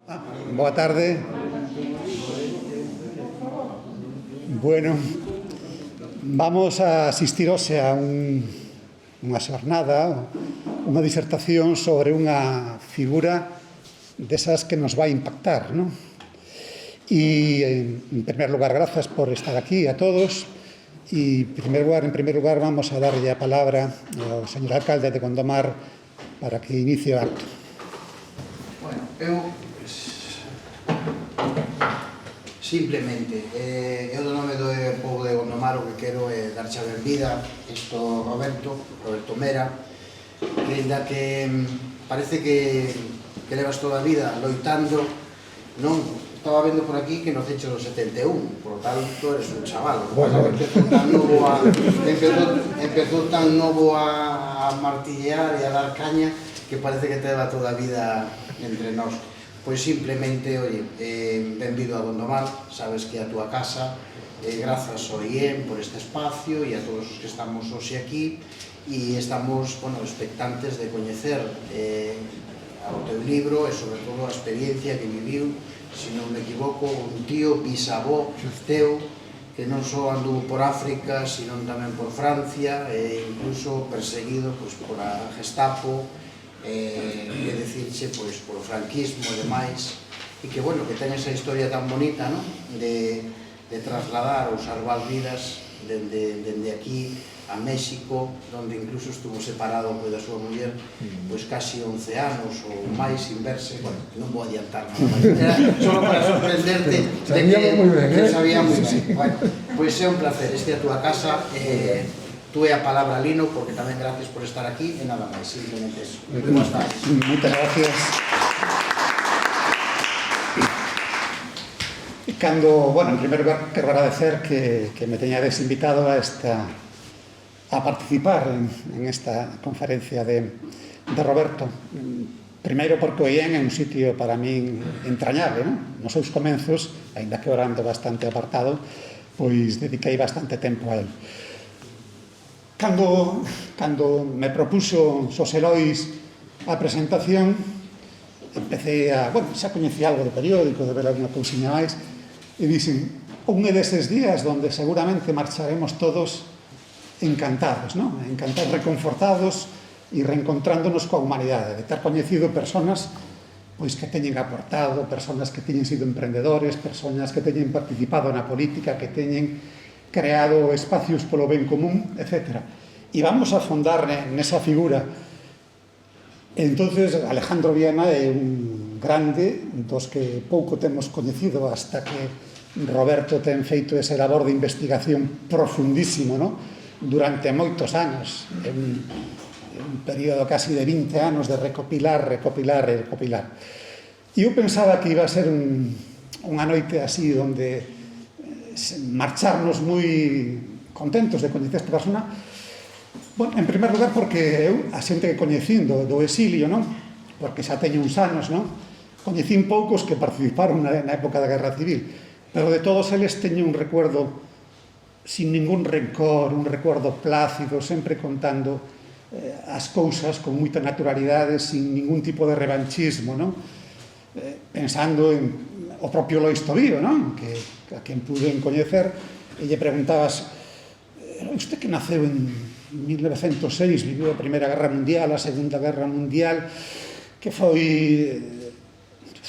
Boa tarde. Bueno, vamos a asistir hoxe a unha xornada, unha disertación sobre unha figura desas que nos vai impactar, non? E, en primer lugar, grazas por estar aquí a todos. E, en primer lugar, vamos a darlle a palabra ao señor alcalde de Gondomar para que inicie o acto. Bueno, eu simplemente, eu do nome do povo de Gondomar o que quero é darche a benvida isto Roberto Mera, que ainda que parece que levas toda a vida loitando, non? Estaba vendo por aquí que no cecho do 71, por tanto eres un chaval. Bueno, empezou tan novo a martillear e a dar caña que parece que te leva toda a vida entre nós. Pois simplemente, oye, benvido a Gondomar, sabes que é a túa casa, grazas ao IEM por este espacio e a todos os que estamos hoxe aquí, e estamos, bueno, expectantes de coñecer o teu libro e sobre todo a experiencia que viviu, se non me equivoco, un tío bisavó teu que non só andou por África, sino tamén por Francia, e incluso perseguido por a Gestapo, que decirche polo franquismo e demais, e que, bueno, que ten esa historia tan bonita, non? De trasladar ou salvar vidas dende aquí a México, onde incluso estuvo separado da súa muller pois casi 11 anos ou máis sin verse. Bueno, non vou adiantar nada máis, era só para sorprenderte de que sabía moi ben. Bueno, pois é un placer, este é a túa casa, tú é a palabra Lino, porque tamén gracias por estar aquí e nada máis, simplemente eso. Como estás? Moitas gracias. Cando, bueno, en primer lugar, quero agradecer que me teñades invitado a participar en esta conferencia de Roberto. Primeiro porque o IEN é un sitio para min entrañable, non? Nos seus comenzos, aínda que orando bastante apartado, pois dediquei bastante tempo a él. Cando me propuso Xosé Lois a presentación, empecé a... Bueno, xa coñecía algo de periódico, de ver alguna cousiña máis, e dixen, un é deses días onde seguramente marcharemos todos encantados, non? Encantados, reconfortados e reencontrándonos coa humanidade, de ter coñecido personas pois que teñen aportado, personas que teñen sido emprendedores, personas que teñen participado na política, que teñen creado espacios polo ben común, etc. E vamos a fondar nesa figura. Entonces, Alejandro Viana é un grande dos que pouco temos coñecido hasta que Roberto ten feito ese labor de investigación profundísimo, non? Durante moitos anos, un período casi de 20 anos de recopilar. E eu pensaba que iba a ser unha noite así, onde marcharnos moi contentos de coñecer esta persona. Bueno, en primer lugar, porque eu, a xente que coñecín do exilio, non? Porque xa teño uns anos, non? Coñecín poucos que participaron na época da Guerra Civil, pero de todos eles teño un recuerdo sin ningún rencor, un recuerdo plácido, sempre contando as cousas con moita naturalidade, sin ningún tipo de revanchismo, non? Pensando en o propio Lois Tobío, non? Que a quen pude coñecer, e lle preguntabas, usted que naceu en 1906, viviu a Primeira Guerra Mundial, a Segunda Guerra Mundial, que foi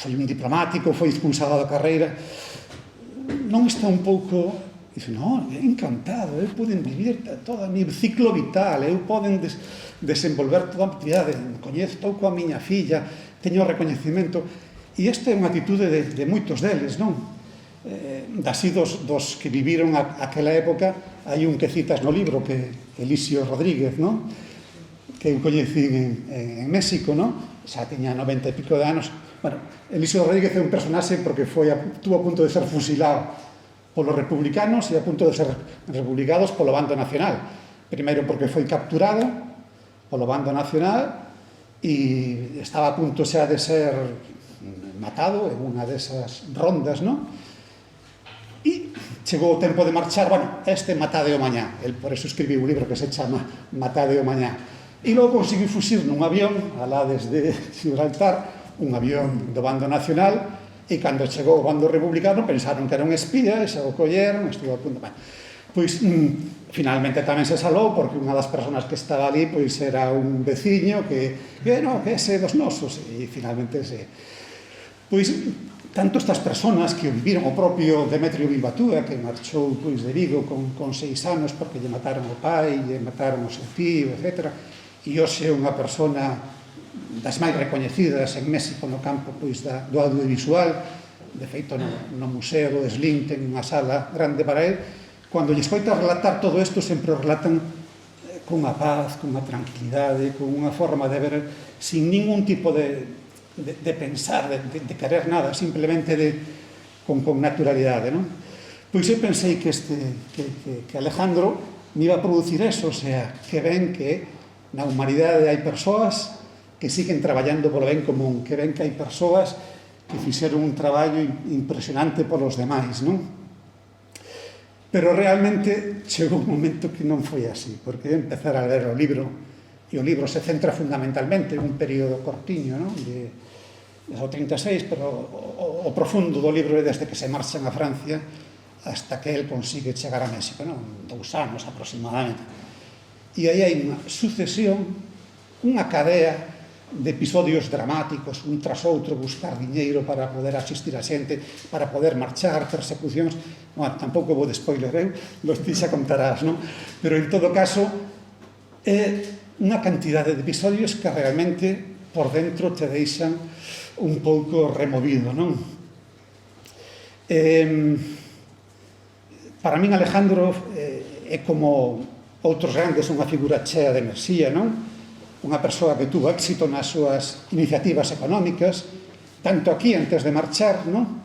un diplomático, foi expulsado da carreira, non está un pouco... Dice, non, é encantado, eu poden vivir toda a mi ciclo vital, eu poden desenvolver toda a actividade, coñezo coa miña filla, teño recoñecimento, e esta é unha atitude de moitos deles, non? Así dos que viviron aquela época, hai un que citas no libro, que é Elísio Rodríguez, non? Que eu coñecín en México, non? Xa tiña 90 e pico de anos. Bueno, Elísio Rodríguez é un personaxe porque estuvo a punto de ser fusilado polos republicanos e a punto de ser republicados polo bando nacional. Primeiro porque foi capturado polo bando nacional e estaba a punto xa de ser matado en unha desas rondas, non? E chegou o tempo de marchar, bueno, matade o mañá. El por eso escribiu un libro que se chama Matade o mañá. E logo conseguiu fuxir nun avión alá desde Gibraltar un avión do bando nacional, e cando chegou o bando republicano pensaron que era un espía, e se o colleron, estuvo a punto. Pois, finalmente tamén se salou, porque unha das persoas que estaba ali pois era un veciño que ese dos nosos, e finalmente pois, tanto estas persoas que viviron o propio Demetrio Bilbatúa, que marchou pois de Vigo con 6 anos porque lle mataron o pai, lle mataron o seu tío, etc. E hoxe é unha persona das máis recoñecidas en México no campo pois do audiovisual. De feito, no Museo do Slim ten unha sala grande para él. Cando lle escoitas relatar todo isto, sempre o relatan cunha paz, cunha tranquilidade, con unha forma de ver sin ningún tipo de pensar, de querer nada, simplemente con naturalidade, non? Pois eu pensei que Alejandro me iba a producir eso, o sea, que ven que na humanidade hai persoas que siguen traballando polo ben común, que ven que hai persoas que fixeron un traballo impresionante polos demais, non? Pero realmente chegou un momento que non foi así, porque empezar a ler o libro, e o libro se centra fundamentalmente en un período cortiño, non? De 36, pero o profundo do libro é desde que se marchan a Francia hasta que el consigue chegar a México, non? 2 anos aproximadamente. E aí hai unha sucesión, unha cadea de episodios dramáticos, un tras outro, buscar diñeiro para poder asistir a xente, para poder marchar, persecucións. Bueno, tampouco vou de spoiler, ti xa contarás, non? Pero en todo caso, é unha cantidade de episodios que realmente por dentro te deixan un pouco removido, non? Para min Alejandro é como outros grandes, unha figura chea de enerxía, non? Unha persoa que tuvo éxito nas súas iniciativas económicas, tanto aquí antes de marchar, non?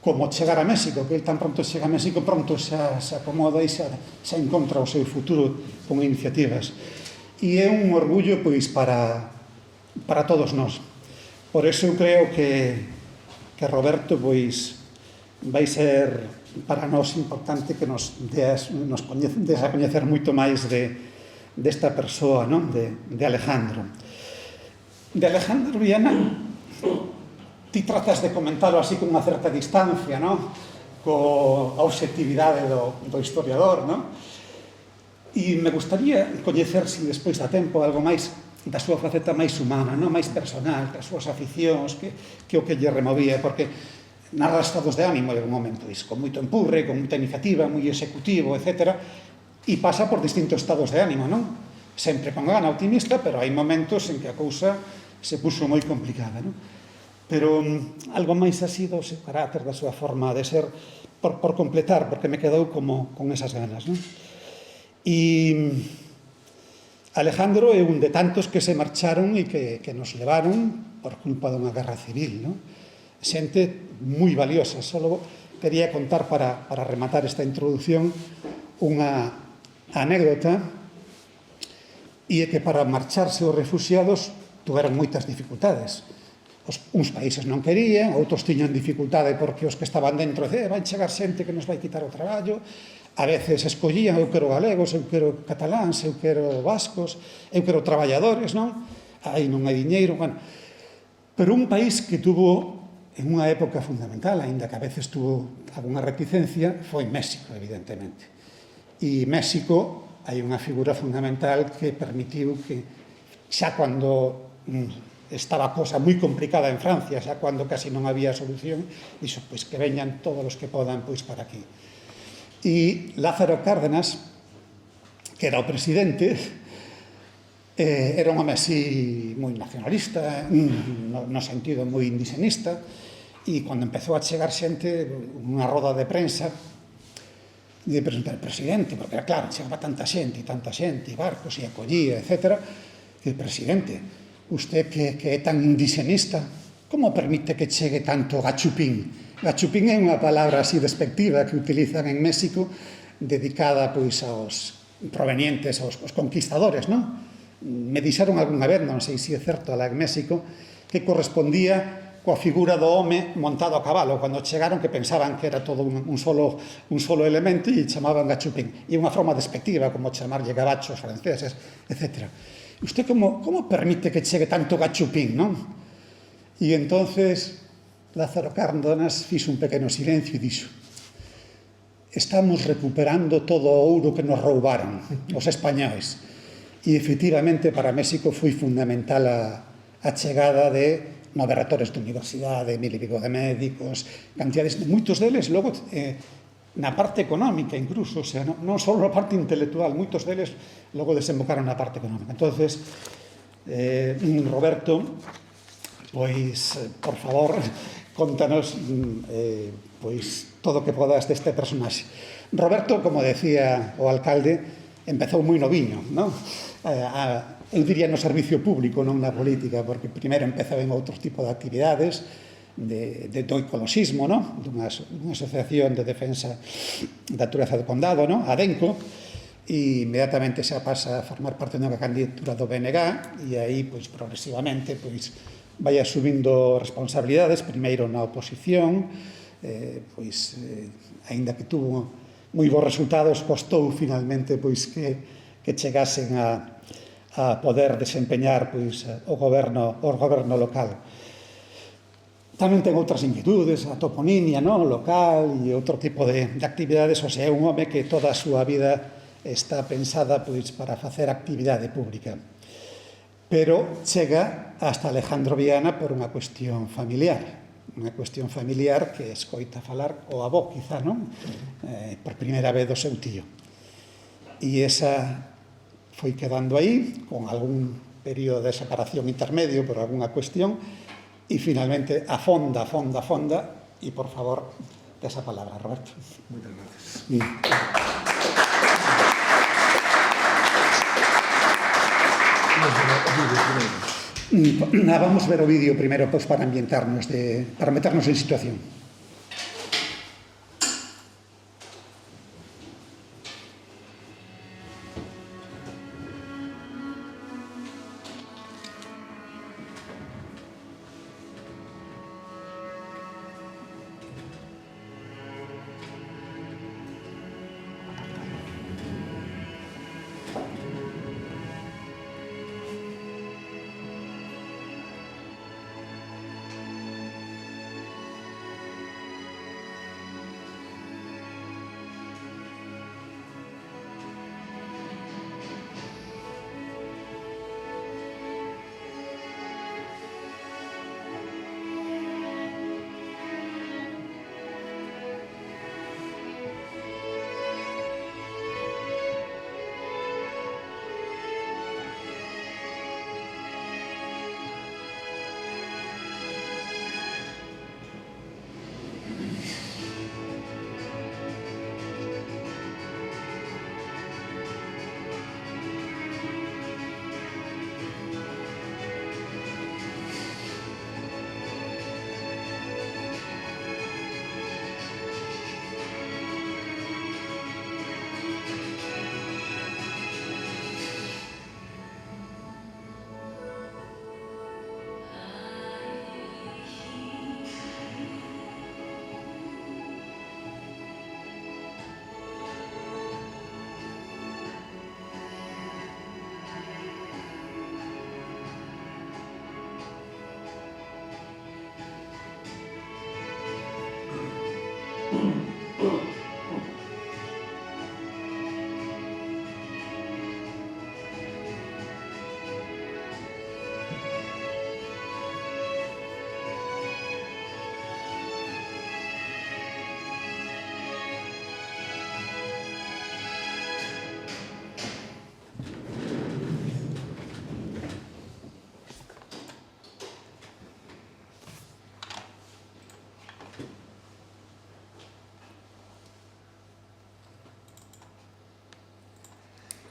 Como chegar a México, que ele tan pronto chega a México, pronto xa se acomoda e xa encontra o seu futuro con iniciativas. E é un orgullo pois para todos nós. Por eso eu creo que Roberto pois vai ser para nós importante que nos des a coñecer moito máis desta persoa, non? De Alejandro. De Alejandro Viana, ti tratas de comentarlo así con unha certa distancia, non? Coa obxectividade do historiador, non? E me gustaría coñecer, se despois da tempo, algo máis da súa faceta máis humana, non? Máis personal, das súas aficións, que o que lle removía, porque narra estados de ánimo en un momento, con moito empurre, con moita iniciativa, moi executivo, etc., e pasa por distintos estados de ánimo, non? Sempre con gana optimista, pero hai momentos en que a cousa se puso moi complicada, non? Pero algo máis así do seu carácter, da súa forma de ser, por completar, porque me quedou como con esas ganas, non? E Alejandro é un de tantos que se marcharon e que nos levaron por culpa dunha guerra civil, non? Xente moi valiosa. Só quería contar para rematar esta introducción unha anécdota, e é que para marcharse os refugiados tuveron moitas dificultades. Uns países non querían, outros tiñan dificultade porque os que estaban dentro vai chegar xente que nos vai quitar o traballo. A veces escollían, eu quero galegos, eu quero cataláns, eu quero vascos, eu quero traballadores, non? Aí non hai diñeiro, bueno. Pero un país que tuvo en unha época fundamental, aínda que a veces tuvo algunha reticencia, foi México, evidentemente. E México hai unha figura fundamental que permitiu que xa cando estaba a cosa moi complicada en Francia, xa cando casi non había solución, dixo, pois que veñan todos os que podan pois para aquí. E Lázaro Cárdenas, que era o presidente, era un home así moi nacionalista, no sentido moi indigenista, e cando empezou a chegar xente, unha roda de prensa, de presentar al presidente, porque claro, chegaba tanta xente, e barcos, e acollía, etc. E o presidente, usted que é tan indigenista, como permite que chegue tanto gachupín? Gachupín é unha palabra así despectiva que utilizan en México, dedicada pois aos provenientes, aos conquistadores, non? Me dixeron algunha vez, non sei se é certo, alá en México, que correspondía coa figura do home montado a cabalo, cando chegaron que pensaban que era todo un solo elemento e chamaban gachupín. E unha forma despectiva, como chamarlle gabachos franceses, etc. E usted como permite que chegue tanto gachupín, non? E entonces Lázaro Cárdenas fixo un pequeno silencio e dixo: estamos recuperando todo o ouro que nos roubaron os españois. E efectivamente para México foi fundamental a chegada de 9 rectores de universidade, 1000 e pico de médicos, cantidades, moitos deles logo na parte económica incluso, o sea, non só na parte intelectual, moitos deles logo desembocaron na parte económica. Entonces, Roberto, pois, por favor, contanos pois todo o que podas deste personaxe. Roberto, como decía o alcalde, empezou moi noviño, non? Eu diría no servicio público, non na política, porque primeiro empezou en outros tipos de actividades do ecoloxismo, non? Dunha asociación de defensa da natureza do condado, non? A DENCO, e inmediatamente xa pasa a formar parte dunha candidatura do BNG, e aí, pois, progresivamente, pois, vai asumindo responsabilidades, primeiro na oposición, pois, aínda que tuvo moi bons resultados, costou finalmente, pois, que chegasen a poder desempeñar, pois, o goberno local. Tamén ten outras inquietudes, a toponimia, non, local e outro tipo de actividades, ou sea, é un home que toda a súa vida está pensada, pois, para facer actividade pública. Pero chega hasta Alejandro Viana por unha cuestión familiar que escoita falar o avó, quizá, non? Por primeira vez do seu tío. E esa foi quedando aí, con algún período de separación intermedio por algunha cuestión, e finalmente afonda, e por favor, esa palabra, Roberto. Moitas gracias. Vamos ver o vídeo primeiro, pois, para ambientarnos, para meternos en situación.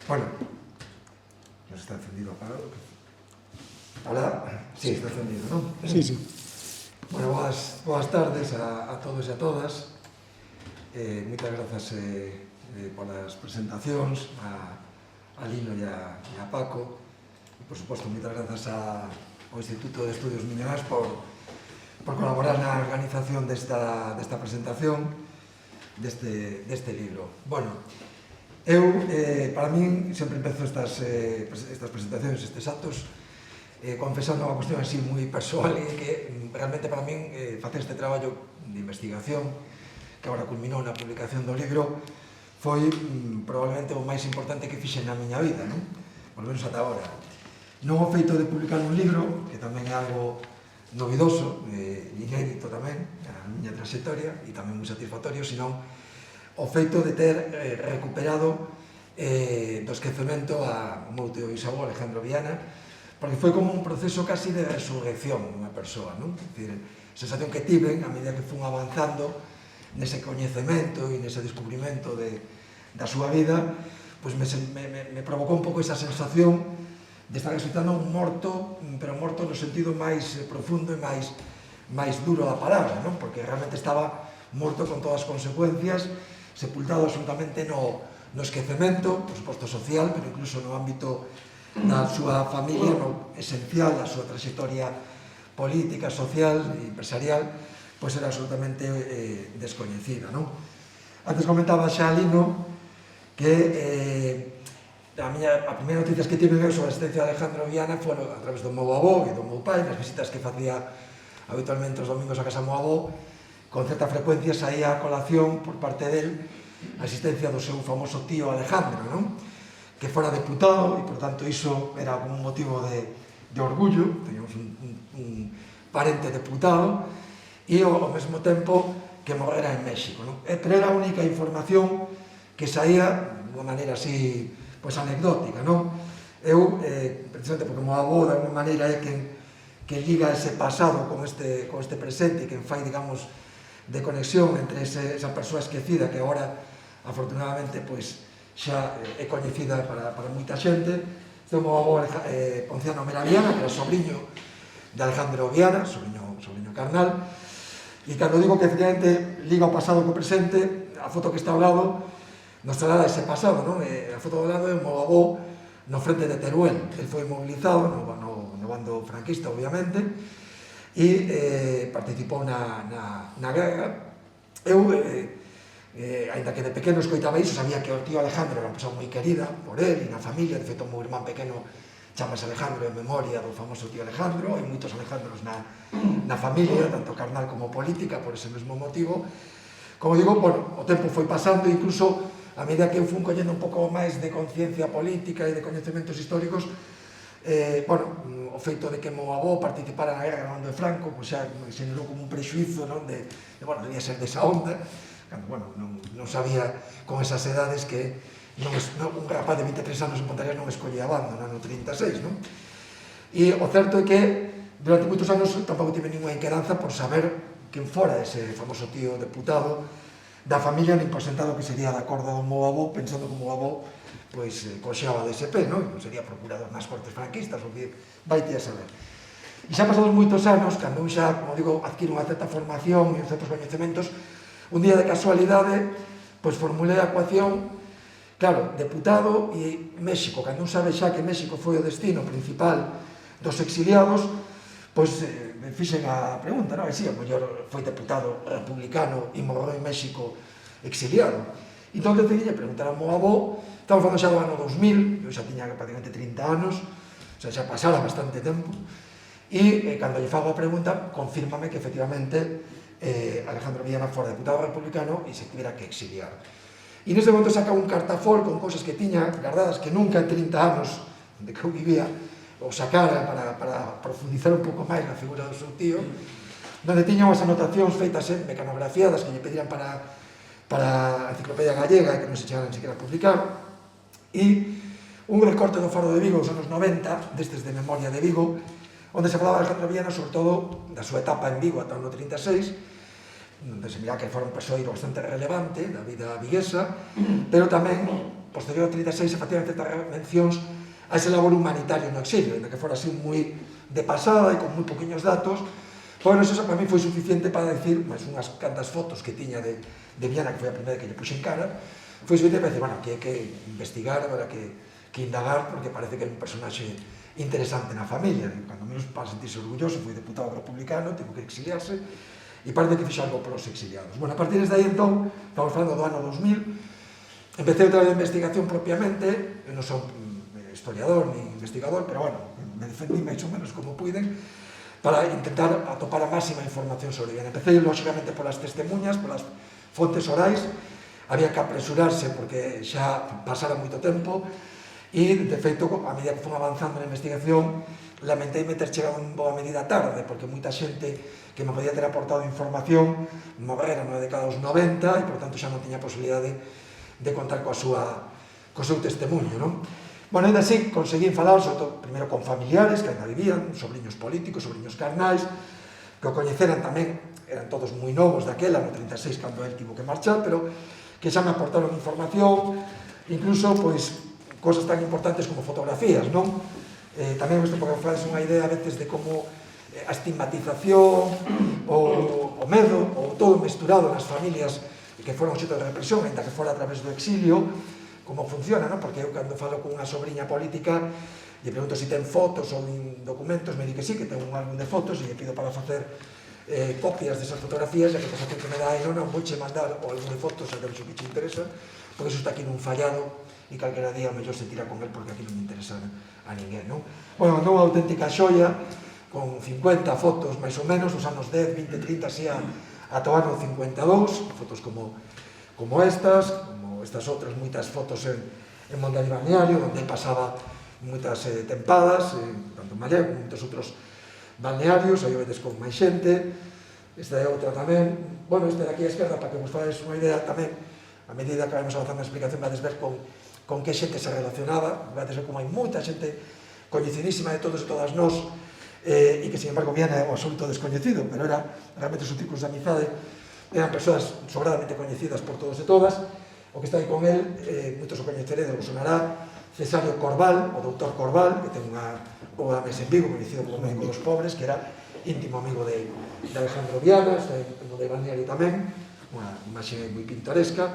Bueno, nos está encendido apagado. Hola, sí, está encendido, non? Sí, sí. Bueno, boas tardes a todos e a todas. Moitas grazas polas presentacións a Lino e a Paco. E, por suposto, moitas grazas ao Instituto de Estudios Minerais por colaborar na organización desta presentación deste libro. Bueno, eu, para min, sempre empezo estas presentacións, estes actos, confesando unha cuestión así moi persoal, e que realmente para min facer este traballo de investigación que agora culminou na publicación do libro foi probablemente o máis importante que fixen na miña vida, non? Por lo menos ata agora. Non o feito de publicar un libro, que tamén é algo novidoso, inédito tamén, a miña trayectoria, e tamén moi satisfactorio, senón o feito de ter recuperado do esquecemento ao meu tio bisavó Alejandro Viana, porque foi como un proceso casi de resurrección dunha persoa, non? É dicir, a sensación que tiven a medida que fun avanzando nese coñecemento e nese descubrimento da súa vida, pois me provocou un pouco esa sensación de estar resultando un morto, pero morto no sentido máis profundo e máis duro da palabra, non? Porque realmente estaba morto con todas as consecuencias, sepultado absolutamente no esquecemento, por suposto social, pero incluso no ámbito da súa familia, no esencial da súa trayectoria política, social e empresarial, pois era absolutamente descoñecida, non? Antes comentaba xa Lino que a primeira noticias que tive sobre a existencia de Alejandro Viana foron a través do meu avó e do meu pai, nas visitas que facía habitualmente os domingos a casa do meu avó, con certa frecuencia saía a colación por parte del a existencia do seu famoso tío Alejandro, non? Que fora deputado, e por tanto iso era como un motivo de orgullo, teníamos un parente deputado, e ao mesmo tempo que morrera en México, non? Pero era a única información que saía de unha maneira así, pois anecdótica, non? Eu, precisamente porque o meu avó de alguma maneira é que liga ese pasado con este presente e que fai, digamos, de conexión entre esa persoa esquecida que agora, afortunadamente, pois xa é coñecida para moita xente. Este é o meu avó Ponciano Mera Viana, que era sobriño de Alejandro Viana, sobriño carnal, e cando digo que efectivamente liga o pasado co presente, a foto que está ao lado nos traslada ese pasado, non? A foto ao lado é o meu avó no frente de Teruel. El foi mobilizado no bando franquista, obviamente, e participou na guerra. Eu, ainda que de pequeno escoitaba iso, sabía que o tío Alejandro era unha persoa moi querida por él e na familia. De feito, o meu irmán pequeno chamase Alejandro en memoria do famoso tío Alejandro. Hai moitos Alejandros na familia, tanto carnal como política, por ese mesmo motivo. Como digo, bueno, o tempo foi pasando, incluso a medida que eu fun collendo un pouco máis de conciencia política e de coñecementos históricos, o feito de que meu avó participara na guerra no bando de Franco, pois xa xenerou como un prexuizo, non? Debía ser desa onda, cando, bueno, non sabía con esas edades que un rapaz de 23 anos en Pontevedra non escollía bando no ano 36, non? E o certo é que durante moitos anos tampouco tive ninguna inquedanza por saber quen fora ese famoso tío deputado da familia, nin por sentado que sería da corda do meu avó, pensando que o meu avó coxeaba de SP, non? Sería procurador nas cortes franquistas, o que vai a saber. E xa pasados moitos anos, cando un xa, como digo, adquire unha certa formación e certos coñecementos, un día de casualidade, pois formulei a ecuación, claro, deputado e México. Cando un sabe xa que México foi o destino principal dos exiliados, pois me fixen a pregunta, non? E si, a mellor foi deputado republicano e morreu en México exiliado. Entón, decidí preguntar ao meu avó. Estamos falando xa do ano 2000, eu xa tiña prácticamente 30 anos, o sea, xa pasara bastante tempo, e cando lle fago a pregunta, confírmame que efectivamente Alejandro Viana fora deputado republicano e se tivera que exiliar. E nese momento saca un cartafol con cousas que tiña guardadas que nunca en 30 anos de que eu vivía o sacara para profundizar un pouco máis na figura do seu tío, donde tiña unhas anotacións feitas mecanografiadas que lle pediran para a Enciclopedia Gallega e que non se chegaran sequera a publicar, e un recorte do Faro de Vigo dos anos 90, destes de Memoria de Vigo, onde se falaba de Alejandro Viana, sobre todo da súa etapa en Vigo ata o ano 36, onde se mira que fora un persoeiro bastante relevante da vida viguesa, pero tamén, posterior ao 36, se facían certas mencións a ese labor humanitario no exilio, onde que fora así moi de pasada e con moi poquinhos datos. Bueno, eso para mí foi suficiente para decir, máis unhas cantas fotos que tiña de Viana, que foi a primeira que lle puxe en cara, foi suficiente para decir, bueno, que hai que investigar, habrá que indagar, porque parece que é un personaxe interesante na familia, cando menos para sentirse orgulloso, foi deputado republicano, tivo que exiliarse, e parece que fixo algo para os exiliados. Bueno, a partir de aí, entón, estamos falando do ano 2000, empecé outra vez a investigación propiamente, eu non son historiador ni investigador, pero bueno, me defendí máis ou menos como puiden para intentar atopar a máxima información sobre Viana. Empecé, lógicamente, polas testemunhas, polas fontes orais, había que apresurarse porque xa pasara moito tempo, e, de feito, a medida que fui avanzando na investigación, lamenteime ter chegado en boa medida tarde, porque moita xente que me podía ter aportado información morrera na década dos 90 e, por tanto, xa non tiña posibilidade de contar co seu testemunho, non? Bueno, ainda así, conseguí falar, sobre todo, primeiro con familiares que ainda vivían, sobriños políticos, sobriños carnais, que o coñeceran tamén, eran todos moi novos daquela, no 36, cando el tivo que marchar, pero que xa me aportaron información, incluso, pois, cosas tan importantes como fotografías, non? Tamén isto porque faz unha idea a veces de como a estigmatización, o medo, o todo mesturado nas familias que foron obxecto de represión, ainda que fora a través do exilio, como funciona, non? Porque eu cando falo con unha sobrinha política lle pregunto se ten fotos ou documentos, me di que sí, que ten un álbum de fotos e lle pido para facer copias desas fotografías e a contestación que me dá é non vouche mandar o álbum de fotos a que vexo que te interesa, porque iso está aquí nun fallado e calquera día mellor se tira con el porque aquí non me interesa a ninguén, non? Bueno, non unha auténtica xoia con 50 fotos máis ou menos, os anos 10, 20, 30, así ata o ano 52, fotos como estas outras moitas fotos en Mondari Balneario, onde pasaba moitas tempadas, tanto en Malleu como moitos outros balnearios, aí vedes con máis xente. Esta é outra tamén, bueno, esta de aquí a esquerda, para que vos fades unha idea tamén, a medida que vamos avanzando na explicación, vades ver con que xente se relacionaba, vades ver como hai moita xente coñecidísima de todos e todas nós, e que, sin embargo, Viana é un absoluto descoñecido, pero era realmente os círculos de amizade, eran persoas sobradamente coñecidas por todos e todas. O que está aí con el, moitos o coñeceredes, o sonará, Cesario Corbal, o doutor Corbal, que ten unha obra mes en Vigo, coñecido como médico dos pobres, que era íntimo amigo de Alejandro Viana, está en Mondai Balneario tamén, unha imaxe moi pintoresca.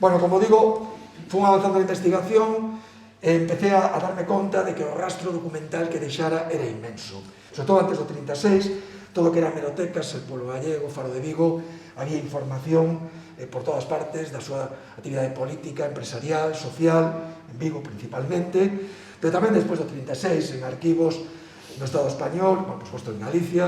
Bueno, como digo, fui avanzando na investigación, empecé a darme conta de que o rastro documental que deixara era inmenso. Sobre todo antes do 36, todo o que era hemerotecas, el Pueblo Gallego, Faro de Vigo, había información por todas partes da súa actividade política, empresarial, social, en Vigo principalmente, pero tamén despois do 36, en arquivos no Estado español, por suposto en Galicia,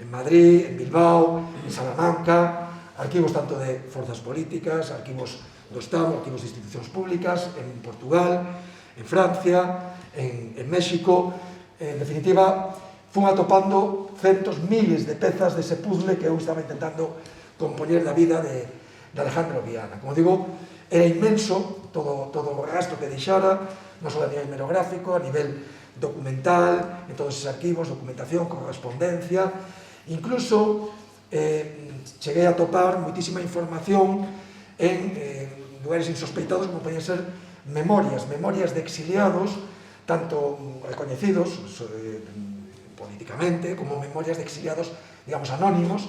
en Madrid, en Bilbao, en Salamanca, arquivos tanto de forzas políticas, arquivos do Estado, arquivos de institucións públicas, en Portugal, en Francia, en México. En definitiva, fun atopando centos, miles de pezas dese puzzle que eu estaba intentando compoñer da vida de Alejandro Viana. Como digo, era inmenso todo o rastro que deixara, non só a nivel hemerográfico, a nivel documental, en todos esos arquivos, documentación, correspondencia. Incluso cheguei a topar moitísima información en lugares insospeitados, como podían ser memorias de exiliados, tanto recoñecidos políticamente, como memorias de exiliados, digamos, anónimos,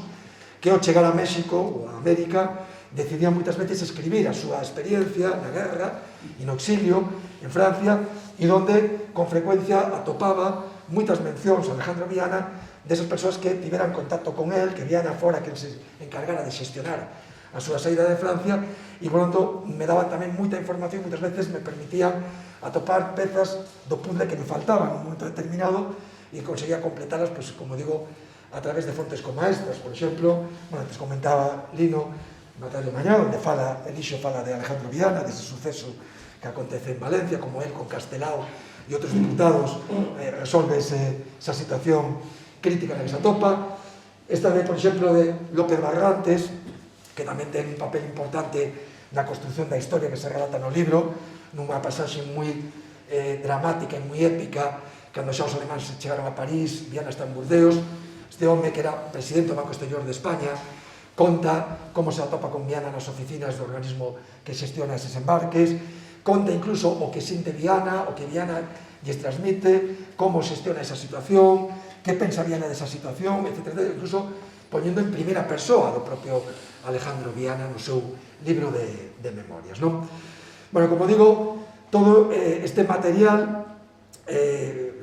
que ao chegar a México ou a América decidían moitas veces escribir a súa experiencia na guerra e no exilio en Francia, e onde con frecuencia atopaba moitas mencións a Alejandro Viana desas persoas que tiveran contacto con él, que Viana fora quen se encargara de xestionar a súa saída de Francia, e por tanto me daban tamén moita información, moitas veces me permitían atopar pezas do puzzle que me faltaban en un momento determinado e conseguía completalas, pues, como digo, a través de fontes como estas. Por exemplo, bueno, antes comentaba Lino Natario Mañá, onde Elixo fala de Alejandro Viana, dese suceso que acontece en Valencia, como él con Castelao e outros diputados resolve esa situación crítica na que se atopa. Esta de, por exemplo, de López Barrantes, que tamén ten un papel importante na construción da historia que se relata no libro, nunha pasaxe moi dramática e moi épica, cando xa os alemáns chegaron a París, Viana está en Burdeos. Este home, que era presidente do Banco Exterior de España, conta como se atopa con Viana nas oficinas do organismo que xestiona eses embarques, conta incluso o que sinte Viana, o que Viana lles transmite, como xestiona esa situación, que pensa Viana desa situación, etc. Incluso poñendo en primeira persoa do propio Alejandro Viana no seu libro de memorias, non? Bueno, como digo, todo este material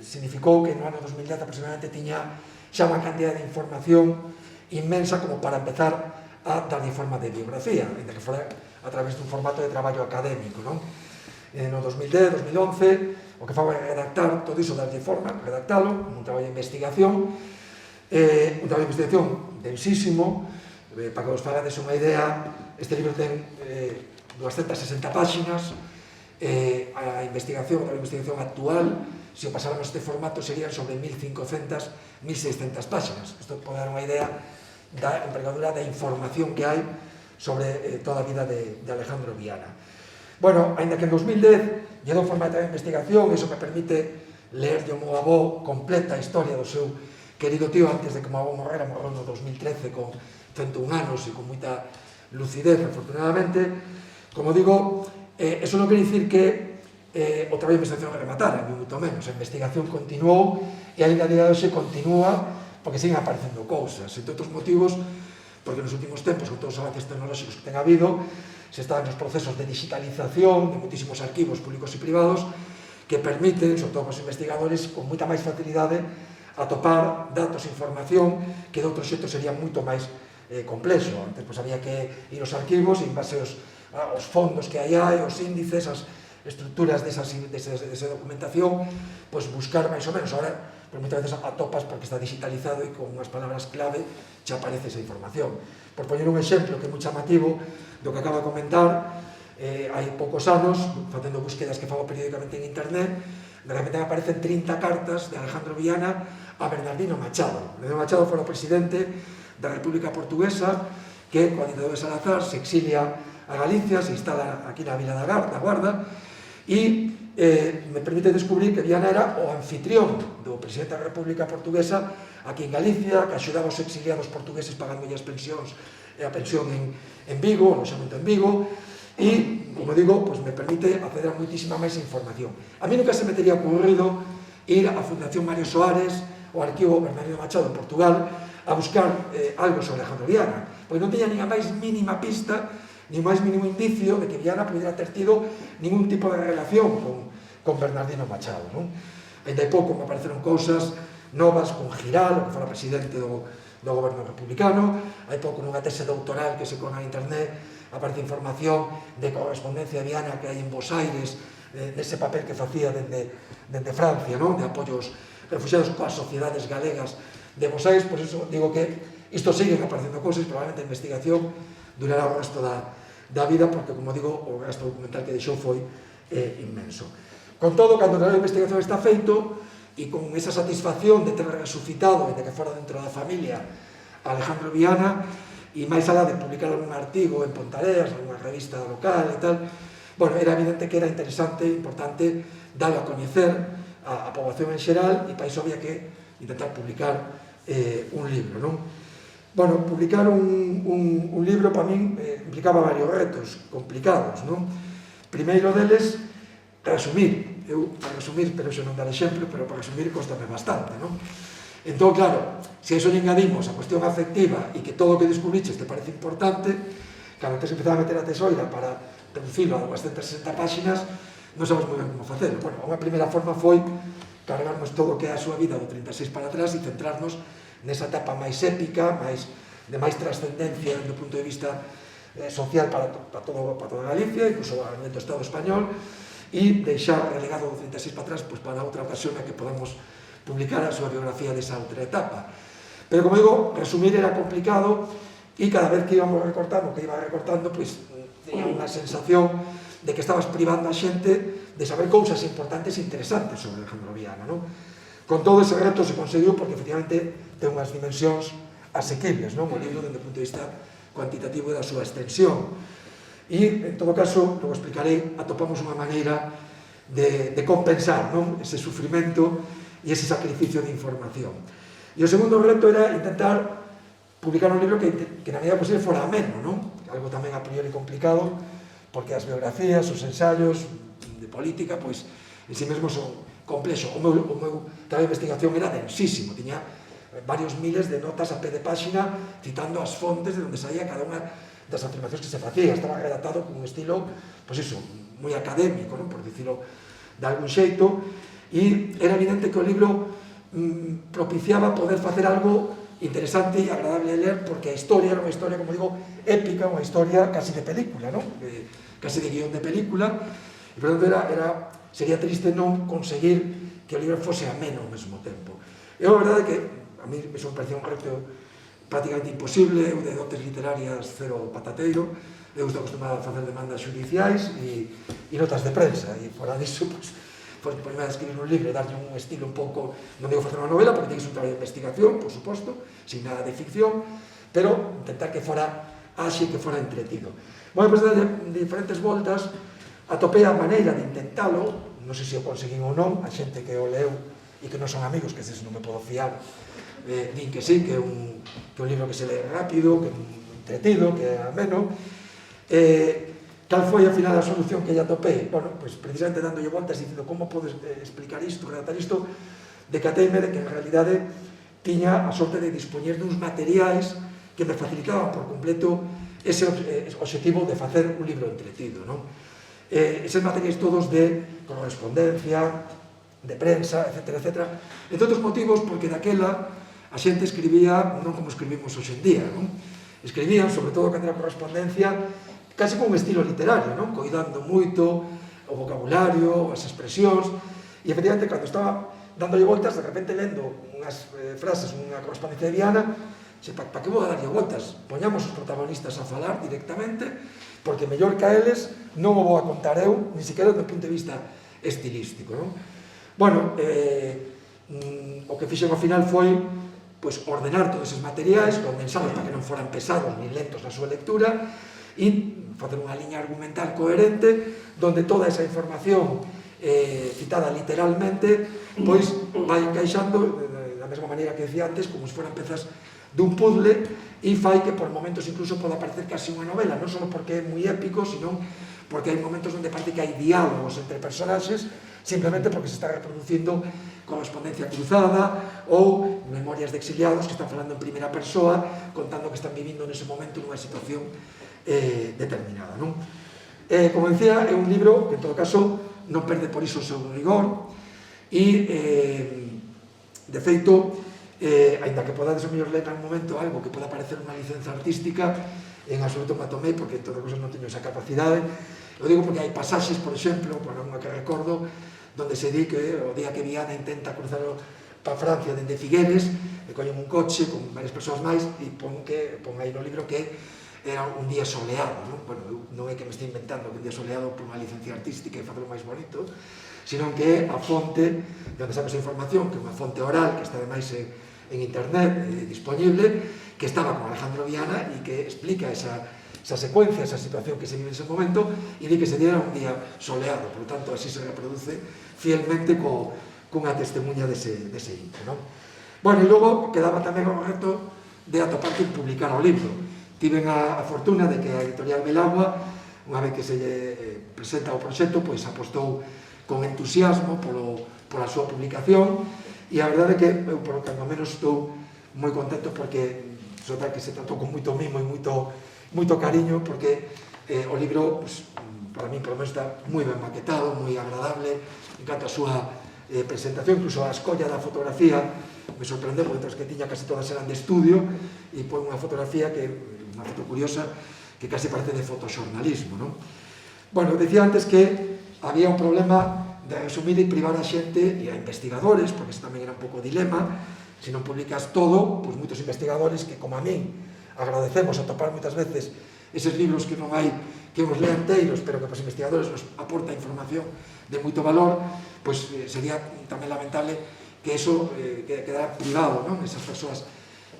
significou que no ano 2010 aproximadamente tiña xa unha cantidad de información inmensa como para empezar a dar forma de biografía, ainda que fora a través dun formato de traballo académico, non? no 2010, 2011, o que fago é redactar todo iso, darlle forma, redactalo, un traballo de investigación, densísimo, para que vos fagades unha idea, este libro ten 260 páxinas, a investigación, outra investigación actual, se o pasáramos este formato serían sobre 1.500, 1.600 páxinas. Isto pode dar unha idea da envergadura da información que hai sobre toda a vida de Alejandro Viana. Bueno, ainda que en 2010 lle dou forma de investigación, iso me permite ler de meu avó completa a historia do seu querido tío antes de que meu avó morrera, morreu no 2013 con 101 anos e con moita lucidez, afortunadamente. Como digo, eso non quere dicir que o traballo de investigación rematara, ni moito menos. A investigación continuou e ainda a día de hoxe continúa porque siguen aparecendo cousas. Entre outros motivos, porque nos últimos tempos, con todos os avances tecnolóxicos que ten habido, se están nos procesos de digitalización de moitísimos arquivos públicos e privados que permiten, sobre todo os investigadores, con moita máis facilidade atopar datos e información que de outro xeito sería moito máis complexo. Antes había que ir aos arquivos e en base aos fondos que hai, os índices, as estructuras desa documentación, buscar máis ou menos. Ahora, moitas veces atopas porque está digitalizado e con unhas palabras clave xa aparece esa información. Por poñer un exemplo que é moi chamativo do que acaba de comentar, hai poucos anos, facendo búsquedas que fago periódicamente en internet, de repente me aparecen 30 cartas de Alejandro Viana a Bernardino Machado. Bernardino Machado foi o presidente da República Portuguesa que, coa dictadura de Salazar, se exilia a Galicia, se instala aquí na Vila da Guarda e me permite descubrir que Viana era o anfitrión do presidente da República Portuguesa aquí en Galicia, que axudaba os exiliados portugueses pagando as pensións e a pensión en Vigo, o alojamento en Vigo, e, como digo, me permite acceder a moitísima máis información. A mí nunca se me teria ocurrido ir á Fundación Mario Soares, o arquivo Bernardino Machado en Portugal, a buscar algo sobre Alejandro Viana, porque non teña nin a máis mínima pista, nin máis mínimo indicio de que Viana pudiera ter tido ningún tipo de relación con Bernardino Machado. Ainda hai pouco me apareceron cousas novas con Giral, que fora presidente do goberno republicano. Hai pouco nunha tese doutoral que se con a internet aparece información de correspondencia de Viana que hai en Bos Aires, dese papel que facía dende Francia, de apoios refugiados coas sociedades galegas de Bos Aires. Por iso digo que isto siguen aparecendo cousas, probablemente a investigación durará o resto da vida, porque, como digo, o resto documental que deixou foi inmenso. Con todo, cando a investigación está feito, e con esa satisfacción de ter resucitado e de que fora dentro da familia Alejandro Viana, e máis alá de publicar algún artigo en Pontareas, algunha revista local e tal, era evidente que era interesante e importante darlo a coñecer a poboación en xeral, e para iso había que intentar publicar un libro, publicar un libro para min implicaba varios retos complicados, Primeiro deles, resumir. Eu, para resumir, pero iso non dar exemplo, pero para resumir costame bastante, Entón, claro, se a iso lle engadimos a cuestión afectiva e que todo o que descubriches te parece importante, cando te empezaba a meter a tesoira para reducilo a 260 páxinas, non sabes moi ben como facelo. Unha primeira forma foi cargarnos todo o que é a súa vida do 36 para atrás e centrarnos nesa etapa máis épica, de máis trascendencia do punto de vista social para toda Galicia, incluso a nivel do Estado español, e deixar relegado o 36 para atrás para outra ocasión na que podamos publicar a súa biografía desa outra etapa. Pero, como digo, resumir era complicado e cada vez que íbamos recortando, tenía unha sensación de que estabas privando a xente de saber cousas importantes e interesantes sobre Alejandro Viana. Con todo ese reto se conseguiu porque efectivamente ten unhas dimensións asequibles, o libro desde o punto de vista cuantitativo da súa extensión. E, en todo caso, logo explicarei, atopamos unha maneira de compensar ese sufrimento e ese sacrificio de información. E o segundo reto era intentar publicar un libro que na medida posible fora ameno, algo tamén a priori complicado, porque as biografías, os ensaios de política, en si mesmo son complexos. O meu traballo de investigación era densísimo, tiña varios miles de notas a pé de páxina citando as fontes de onde saía cada unha das afirmacións que se facía. Estaba redactado con un estilo, moi académico, por dicilo de algún xeito, e era evidente que o libro propiciaba poder facer algo interesante e agradable de ler, porque a historia era unha historia, como digo, épica, unha historia casi de película, casi de guión de película, E, por tanto, sería triste non conseguir que o libro fose ameno ao mesmo tempo. E a verdade é que a mí me parecía un reto prácticamente imposible, eu de dotes literarias cero patateiro, eu estou acostumado a facer demandas judiciais e notas de prensa, e fora disso, pois primeiro escribir un libro e darlle un estilo un pouco, non digo facer unha novela, porque tens un traballo de investigación, por suposto, sin nada de ficción, pero intentar que fora áxil, que fora entretido. Bueno, pois de diferentes voltas, atopei a maneira de intentalo, non sei se o conseguín ou non, a xente que o leu e que non son amigos, que non me podo fiar, din que sí, que é un libro que se lee rápido, que é entretido, que é ameno. Cal foi a final a solución que lle atopei? Bueno, pois precisamente dándolle voltas dicindo como podes explicar isto, redactar isto, decateime de que en realidade tiña a sorte de dispoñer duns materiais que me facilitaban por completo ese objetivo de facer un libro entretido, non? Eses materiais todos de correspondencia, de prensa, etc. Entre outros motivos, porque daquela a xente escribía non como escribimos hoxe en día, non? Escribían, sobre todo cando era correspondencia, case con un estilo literario, non? Coidando moito o vocabulario, as expresións, e efectivamente, cando estaba dándolle voltas, de repente lendo unhas frases, unha correspondencia de Viana, para que vou darlle voltas? Poñamos os protagonistas a falar directamente, porque mellor que a eles non o vou a contar eu, ni siquiera do punto de vista estilístico, non? Bueno, o que fixen ao final foi ordenar todos esos materiais, condensados para que non foran pesados ni lentos na súa lectura, e facer unha liña argumental coherente onde toda esa información citada literalmente vai encaixando da mesma maneira que decía antes, como se foran pezas dun puzzle, e fai que por momentos incluso poda parecer casi unha novela, non só porque é moi épico, sino porque hai momentos onde parece que hai diálogos entre personaxes, simplemente porque se está reproducindo correspondencia cruzada ou memorias de exiliados que están falando en primeira persoa, contando que están vivindo nese momento nunha situación determinada, non? Como decía, é un libro que en todo caso non perde por iso o seu rigor e, de feito, aínda que podades o mellor ler en un momento algo que poda parecer unha licenza artística, en absoluto me atomei, porque en todas as cosas non teño esa capacidade. Lo digo porque hai pasaxes, por exemplo, por unha que recordo, donde se di que o día que Viana intenta cruzar para Francia dende Figueres, e collen un coche con varias persoas máis, e pon aí no libro que era un día soleado, non? Bueno, non é que me estea inventando que un día soleado por unha licencia artística e facelo máis bonito, sino que é a fonte de onde saca esa información, que é unha fonte oral, que está ademais en internet, disponible, que estaba con Alejandro Viana e que explica esa secuencia, esa situación que se vive en ese momento, e di que se diera un día soleado, por tanto, así se reproduce fielmente cunha testemunha dese inco, non? Bueno, e logo quedaba tamén o reto de atopar que publicar o libro. Tiven a fortuna de que a editorial Belagua, unha vez que se presenta o proxecto, pois apostou con entusiasmo pola súa publicación, e a verdade é que eu, por cando menos, estou moi contento porque que se tratou con moito mimo e moito cariño, porque o libro, para mí, por lo menos, está moi ben maquetado, moi agradable, en canto a súa presentación, incluso a escolla da fotografía, me sorprendeu, porque as que tiña casi todas eran de estudio, e pon unha fotografía que, unha foto curiosa, que casi parece de fotoxornalismo, non? Bueno, decía antes que había un problema de resumir e privar a xente e a investigadores, porque ese tamén era un pouco o dilema. Se non publicas todo, pois moitos investigadores que, como a min, agradecemos atopar moitas veces eses libros que non hai que nos lean inteiros, pero que os investigadores nos aporta información de moito valor, pois sería tamén lamentable que eso quedara privado, non? Esas persoas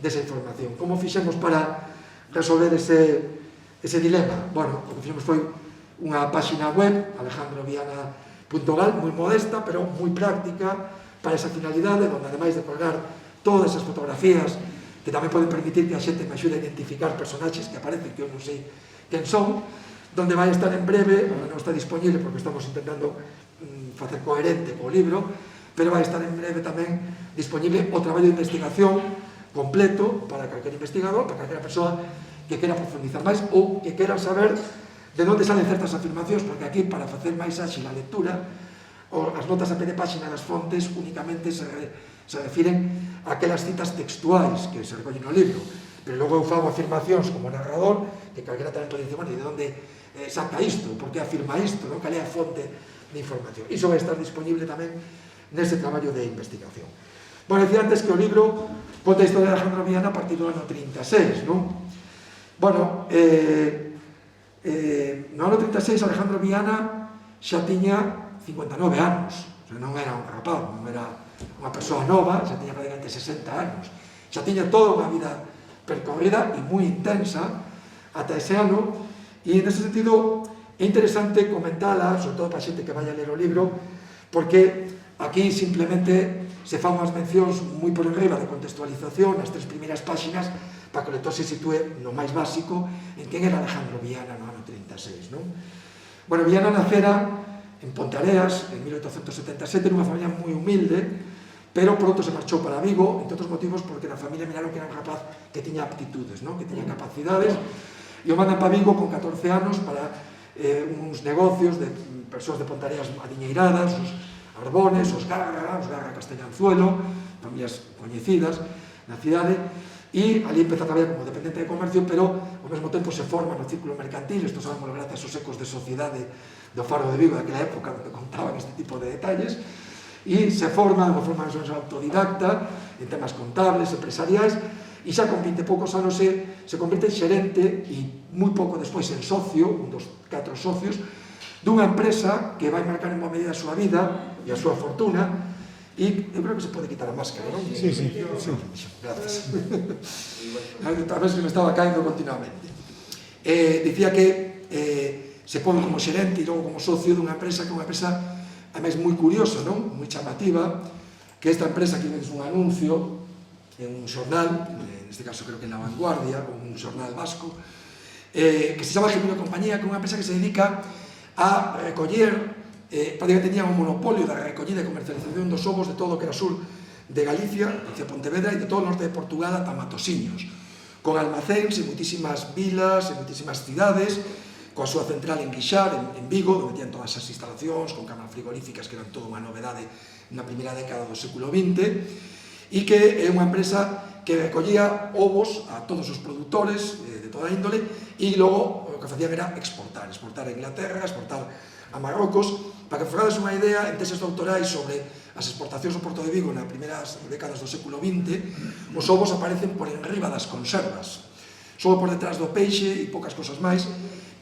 desa información. Como fixemos para resolver ese dilema? Bueno, o que fixemos foi unha páxina web, alejandroviana.gal, moi modesta, pero moi práctica para esa finalidade, onde ademais de colgar todas esas fotografías que tamén poden permitir que a xente me axude a identificar personaxes que aparecen que eu non sei quen son, donde vai estar en breve, non está disponible porque estamos intentando facer coherente co libro, pero vai estar en breve tamén disponible o traballo de investigación completo para calquer investigador, para calquera persoa que quera profundizar máis ou que quera saber de onde salen certas afirmacións, porque aquí, para facer máis áxil a lectura, as notas a pé de páxina das fontes únicamente se refiren a aquelas citas textuais que se recollen no libro, pero logo eu fago afirmacións como narrador que calquera tamén pode dicir, bueno, e de onde saca isto, por que afirma isto, cal é a fonte de información. Iso vai estar disponible tamén nese traballo de investigación. Bueno, decía antes que o libro conta a historia de Alejandro Viana a partir do ano 36, non? Bueno, no ano 36 Alejandro Viana xa tiña 59 anos, non era un rapaz, non era unha persoa nova, xa tiña prácticamente 60 anos, xa tiña toda unha vida percorrida e moi intensa ata ese ano, e nese sentido é interesante comentala, sobre todo para xente que vai a ler o libro, porque aquí simplemente se fan unhas mencións moi por enriba de contextualización nas 3 primeiras páxinas para que o lector se sitúe no máis básico en quen era Alejandro Viana no ano 36, non? Bueno, Viana nacera en Ponteareas en 1877 nunha familia moi humilde, pero pronto se marchou para Vigo, entre outros motivos porque na familia miraron que era un rapaz que tiña aptitudes, non? Que tiña capacidades, e o mandan para Vigo con 14 anos para uns negocios de persoas de Ponteareas adiñeiradas, os Arbones, os Garra Castellanzuelo, familias coñecidas na cidade, e ali empeza a traballar como dependente de comercio, pero ao mesmo tempo se forma no círculo mercantil, isto sabemos gracias aos ecos de sociedade do Faro de Vigo daquela época onde contaban este tipo de detalles, e se forma de unha forma autodidacta en temas contables, empresariais, e xa con 20 e poucos anos se converte en xerente e moi pouco despois en socio, un dos 4 socios, dunha empresa que vai marcar en boa medida a súa vida e a súa fortuna. E eu creo que se pode quitar a máscara, non? Sí. Gracias. A vez que me estaba caendo continuamente. Dicía que se pon como xerente e logo como socio dunha empresa que é unha empresa, ademais, moi curiosa, non? Moi chamativa, que esta empresa que vedes un anuncio en un xornal, neste caso creo que en La Vanguardia, ou un xornal vasco, que se chama Gemino Compañía, que é unha empresa que se dedica a recoller, prácticamente tenía un monopolio da recollida e comercialización dos ovos de todo o que era sur de Galicia, hacia Pontevedra, e de todo o norte de Portugal ata Matosiños, con almacéns en moitísimas vilas, en moitísimas cidades, coa súa central en Guixar, en Vigo, onde tiñan todas as instalacións, con cámaras frigoríficas, que eran toda unha novedade na primeira década do século XX, e que é unha empresa que recollía ovos a todos os produtores de toda índole, e logo o que facían era exportar a Inglaterra, exportar a Marrocos. Para que forades unha idea, en teses doutorais sobre as exportacións do Porto de Vigo nas primeiras décadas do século XX, os ovos aparecen por enriba das conservas, só por detrás do peixe e poucas cosas máis,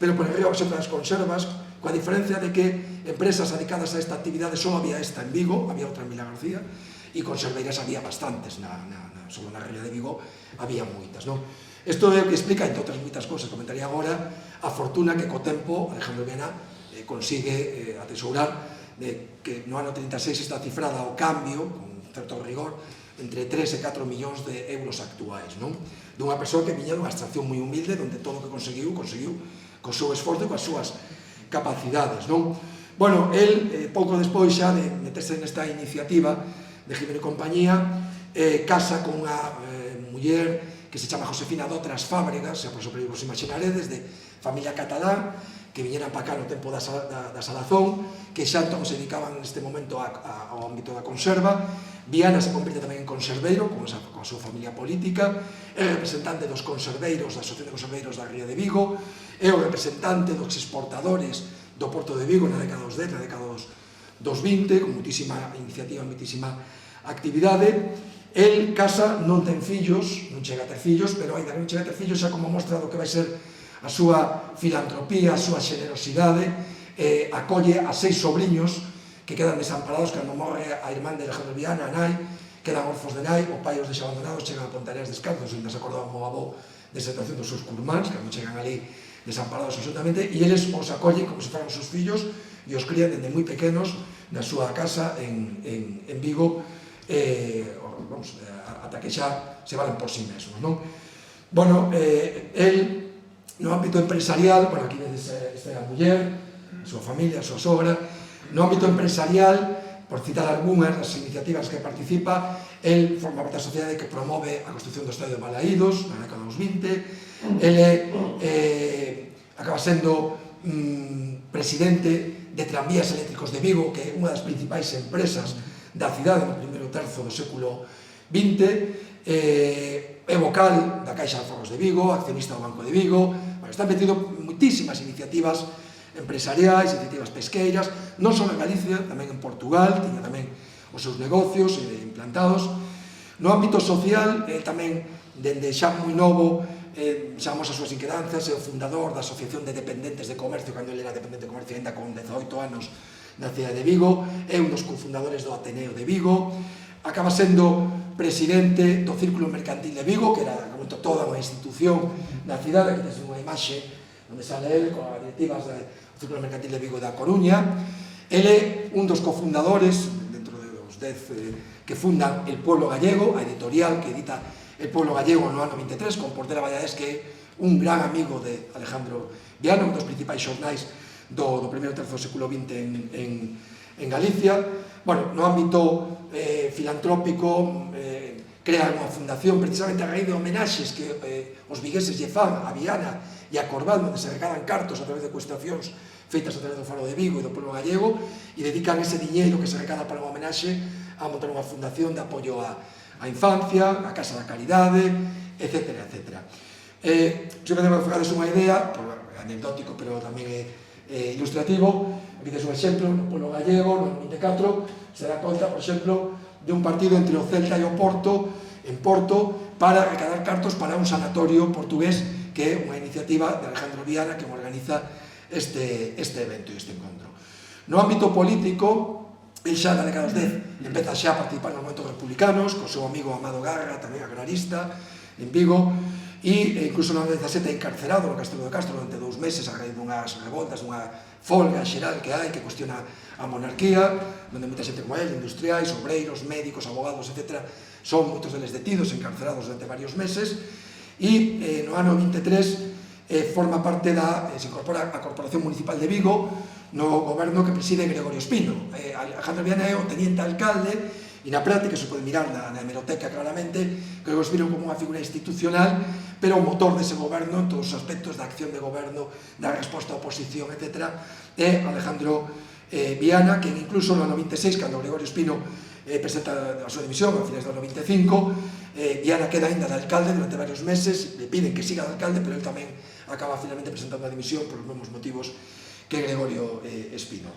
pero por enriba sempre das conservas, coa diferencia de que empresas dedicadas a esta actividade só había esta en Vigo, había outra en Vila García, e conserveiras había bastantes, solo na ría de Vigo había moitas, non? Isto é o que explica, entre outras moitas cosas, comentaría agora, a fortuna que co tempo Alejandro Viana consigue atesourar, de que no ano 36 está cifrada o cambio, con certo rigor, entre 3 e 4 millóns de euros actuais, non? Dunha persoa que viña dunha extracción moi humilde, onde todo o que conseguiu co seu esforzo e coas súas capacidades, non? Bueno, el, pouco despois xa de meterse nesta iniciativa de Gemino Compañía, casa con unha muller que se chama Josefina Dotras Fábregas, xa por eso vos imaginaredes, de familia catalán, que viñeran para cá no tempo da Salazón, que xa entón se dedicaban neste momento ao ámbito da conserva. Viana se converte tamén en conserveiro, con a súa familia política, é representante dos conserveiros, da Asociación de Conserveiros da Ría de Vigo, é o representante dos exportadores do Porto de Vigo na década dos 10, na década dos 20, con muitísima iniciativa, muitísima actividade. El casa, non ten fillos, non chega a ter fillos, pero ainda que non chega a ter fillos, xa como mostra do que vai ser a súa filantropía, a súa xenerosidade, acolle a 6 sobriños que quedan desamparados cando morre a irmán de Alejandro Viana, a nai, quedan orfos de nai, o pai os deixa abandonados, chegan a Ponteareas descalzos, ainda se acordaban o avó de situación dos seus curmáns, cando chegan ali desamparados absolutamente, e eles os acollen como se fueran os seus fillos e os crían dende moi pequenos na súa casa en Vigo, ata que xa se valen por si mesmos, non? Bueno, el no ámbito empresarial, bueno, aquí vedes esta é a muller, a súa familia, a súa sogra, no ámbito empresarial, por citar algunhas das iniciativas que participa, el forma parte da sociedade que promove a construcción do estadio de Balaídos na década dos 20, el acaba sendo presidente de Tranvías Eléctricos de Vigo, que é unha das principais empresas da cidade no primeiro terzo do século XX, é vocal da Caixa de Aforros de Vigo, accionista do Banco de Vigo, Está metido moitísimas iniciativas empresariais, iniciativas pesqueiras, non só en Galicia, tamén en Portugal, tiña tamén os seus negocios implantados. No ámbito social, tamén, dende xa moi novo, xamos as súas inquedanzas, é o fundador da Asociación de Dependentes de Comercio, cando ele era dependente de comercio, ainda con 18 anos, na cidade de Vigo, é un dos cofundadores do Ateneo de Vigo, acaba sendo presidente do Círculo Mercantil de Vigo, que era toda unha institución na cidade, que tens unha imaxe onde sale ele con as directivas do Círculo Mercantil de Vigo da Coruña. Ele é un dos cofundadores, dentro dos 10 que fundan El Pueblo Gallego, a editorial que edita El Pueblo Gallego no ano 23, con Portela Valladares, que é un gran amigo de Alejandro Viana, un dos principais xornais do primeiro terzo do século XX en Galicia. Bueno, no ámbito filantrópico, crea unha fundación precisamente a raíz de homenaxes que os vigueses lle fan a Viana e a Corval, onde se recadan cartos a través de cuestacións feitas a través do Faro de Vigo e do Pueblo Gallego, e dedican ese diñeiro que se recada para unha homenaxe a montar unha fundación de apoio á infancia, a Casa da Caridade, etc. Simplemente me focades unha idea, anecdótico, pero tamén é ilustrativo. Aquí tens un exemplo, no Pueblo Gallego, no 94, se dá conta, por exemplo, de un partido entre o Celta e o Porto, en Porto, para recadar cartos para un sanatorio portugués, que é unha iniciativa de Alejandro Viana, que organiza este evento e este encontro. No ámbito político, el xa na década dos 10 empeza xa a participar nos momentos republicanos, con seu amigo Amado Garra, tamén agrarista, en Vigo, e incluso no ano 17 encarcerado no Castelo de Castro durante 2 meses a raíz dunhas revoltas, dunha folga xeral que hai que cuestiona a monarquía, onde moita xente como ele, industriais, obreiros, médicos, abogados, etc., son moitos deles detidos, encarcerados durante varios meses, e no ano 23 forma parte se incorpora a Corporación Municipal de Vigo no goberno que preside Gregorio Espino. Alejandro Viana é o teniente alcalde, e na práctica se pode mirar na hemeroteca claramente, Gregorio Espino como unha figura institucional, pero o motor dese goberno en todos os aspectos da acción de goberno, da resposta á oposición, etc., é Alejandro Viana, que incluso no ano 26, cando Gregorio Espino presenta a súa dimisión a finais do ano 25, Viana queda ainda de alcalde durante varios meses, le piden que siga de alcalde, pero él tamén acaba finalmente presentando a dimisión por os mesmos motivos que Gregorio Espino.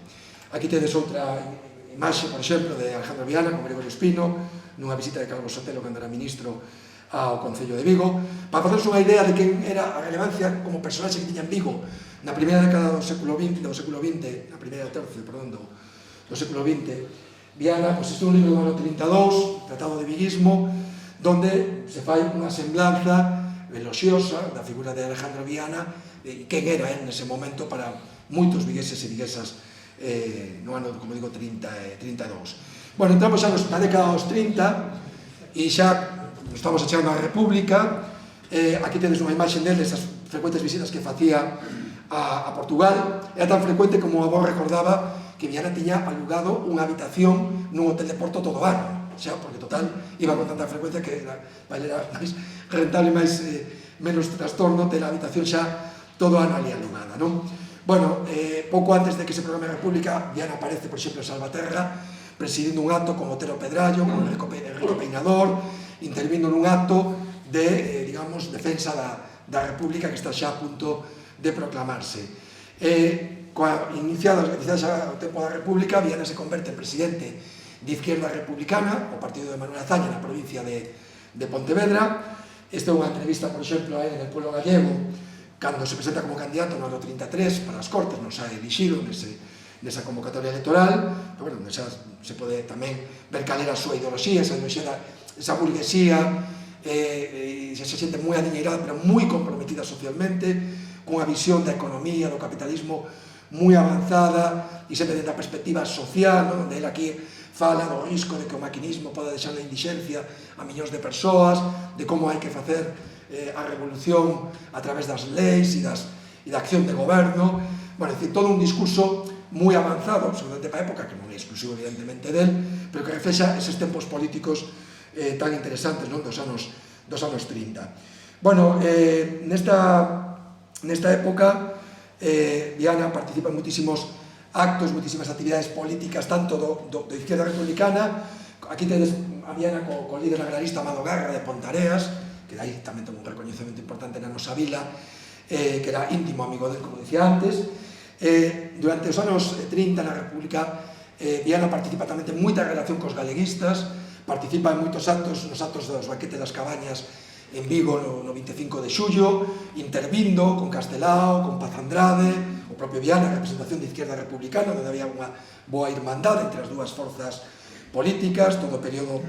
Aquí tedes outra imaxe, por exemplo, de Alejandro Viana con Gregorio Espino nunha visita de Calvo Sotelo cando era ministro ao Concello de Vigo, para facerse unha idea de quen era a relevancia como personaxe que tiña en Vigo na primeira década do século XX, na primeira tercio, perdón, do século XX. Viana, pois este é un libro do ano 32, Tratado de Viguismo, donde se fai unha semblanza eloxiosa da figura de Alejandro Viana e quen era en ese momento para moitos vigueses e viguesas no ano, como digo, 32. Bueno, entramos xa na década dos 30 e xa estamos achegando a República. Aquí tedes unha imaxe dele, esas frecuentes visitas que facía a Portugal. Era tan frecuente como a vos recordaba que Viana tiña alugado unha habitación nun hotel de Porto todo o ano, xa, porque total iba con tanta frecuencia que era máis rentable, menos trastorno ter a habitación xa todo o ano ali alugada, non? Bueno, pouco antes de que se programe a República, Viana aparece, por exemplo, en Salvaterra, presidindo un acto con Otero Pedrallo, con Enrico Peinador, intervindo nun acto de, digamos, defensa da República que está xa a punto de proclamarse. Iniciada xa o tempo da República, Viana se converte en presidente de Izquierda Republicana, o partido de Manuel Azaña na provincia de Pontevedra. Esta é unha entrevista, por exemplo, a él en El Pueblo Gallego, cando se presenta como candidato no ano 33 para as Cortes, non xa elixido nesa convocatoria electoral, pero bueno, onde xa se pode tamén ver cal era a súa ideoloxía, esa burguesía, esa xente moi adiñeirada, pero moi comprometida socialmente, cunha visión da economía, do capitalismo moi avanzada, e sempre dentro da perspectiva social, onde ele aquí fala do risco de que o maquinismo poda deixar na indixencia a millóns de persoas, de como hai que facer a revolución a través das leis e da acción de goberno. Bueno, é dicir, todo un discurso moi avanzado, seguramente para a época, que non é exclusivo evidentemente del, pero que reflexa eses tempos políticos tan interesantes, non, dos anos 30. Bueno, nesta época Viana participa en moitísimos actos, moitísimas actividades políticas, tanto do Izquierda Republicana. Aquí tedes a Viana co líder agrarista Amado Garra de Pontareas, que aí tamén ten un recoñecemento importante na nosa vila, que era íntimo amigo del, como decía antes. Durante os anos 30 na República, Viana participa tamén en moita relación cos galeguistas, participa en moitos actos, nos actos dos banquetes das Cabañas en Vigo no 25 de xullo, intervindo con Castelao, con Paz Andrade, o propio Viana, a representación de Izquierda Republicana, onde había unha boa irmandade entre as dúas forzas políticas, todo o período,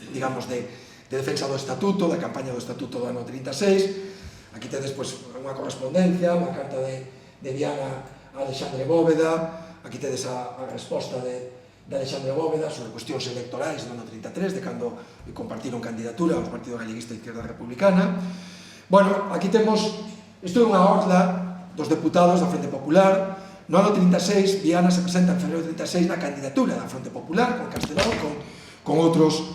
digamos, de defensa do Estatuto, da campaña do Estatuto do ano 36. Aquí tedes unha correspondencia, unha carta de Viana a Alexandre Bóveda, aquí tedes a resposta de Alexandre Bóveda sobre cuestións electorais no ano 33, de cando compartiron candidatura ao Partido Galeguista e Izquierda Republicana. Bueno, aquí temos, isto é unha orla dos deputados da Frente Popular. No ano 36, Viana se presenta en febrero de 36 na candidatura da Frente Popular, con Castelao, con outros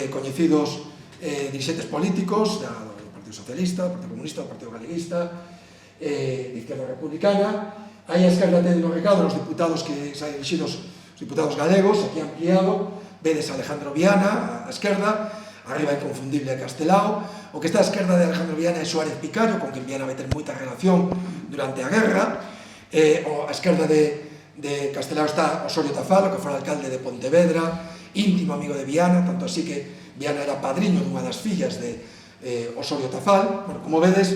coñecidos dirixentes políticos do Partido Socialista, do Partido Comunista, do Partido Galeguista, de Izquierda Republicana. Aí a esquerda ten no recado os diputados que saen elegidos, os diputados galegos, aquí ampliado, vedes a Alejandro Viana, a esquerda, arriba inconfundible a Castelao. O que está a esquerda de Alejandro Viana é Suárez Picario, con quen Viana vai ter moita relación durante a guerra. A esquerda de Castelao está Osorio Tafal, que fora alcalde de Pontevedra, íntimo amigo de Viana, tanto así que Viana era padriño dunha das fillas de Osorio Tafal. Bueno, como vedes,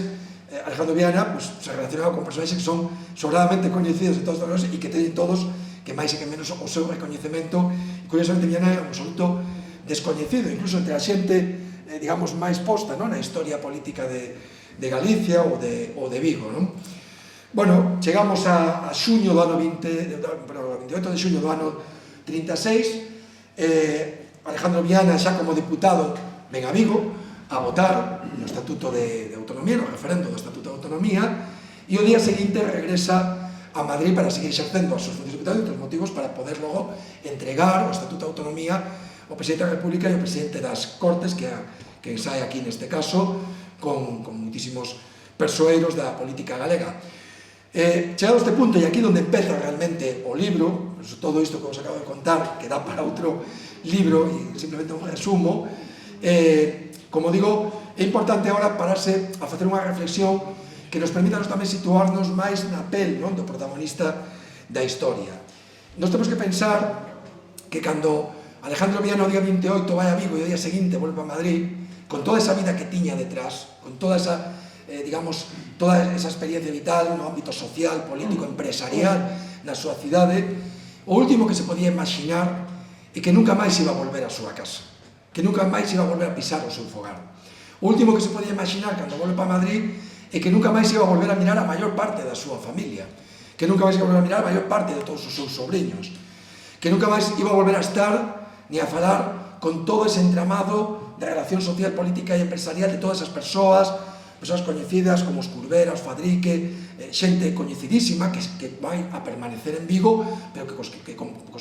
Alejandro Viana se relacionaba con personaxes que son sobradamente coñecidos de todos os e que teñen todos que máis e que menos o seu recoñecemento. E curiosamente Viana é un absoluto descoñecido, incluso entre a xente, digamos, máis posta na historia política de Galicia ou de Vigo. Bueno, chegamos a xuño do ano 28 de xuño do ano 36. Alejandro Viana, xa como diputado, ven a Vigo a votar no Estatuto de Autonomía, no referendo do Estatuto de Autonomía, e o día seguinte regresa a Madrid para seguir exercendo as súas funcións de diputado, entre os motivos para poder logo entregar o Estatuto de Autonomía ao Presidente da República e ao Presidente das Cortes, que sae aquí neste caso, con muitísimos persoeiros da política galega. Chegado a este punto, e aquí onde empeza realmente o libro, todo isto que vos acabo de contar, que dá para outro libro, e simplemente un resumo, como digo, é importante agora pararse a facer unha reflexión que nos permita tamén situarnos máis na pel do protagonista da historia. Nos temos que pensar que cando Alejandro Viana o día 28 vai a Vigo e o día seguinte volve a Madrid, con toda esa vida que tiña detrás, con toda esa, digamos, toda esa experiencia vital no ámbito social, político, empresarial na súa cidade, o último que se podía imaginar é que nunca máis iba a volver a súa casa, que nunca máis iba a volver a pisar o seu fogar. O último que se podía imaginar cando volve para Madrid é que nunca máis iba a volver a mirar a maior parte da súa familia, que nunca máis iba a volver a mirar a maior parte de todos os seus sobrinhos, que nunca máis iba a volver a estar ni a falar con todo ese entramado de relación social, política e empresarial de todas as persoas coñecidas como os Curvera, os Fadrique, xente coñecidísima que vai a permanecer en Vigo, pero que cos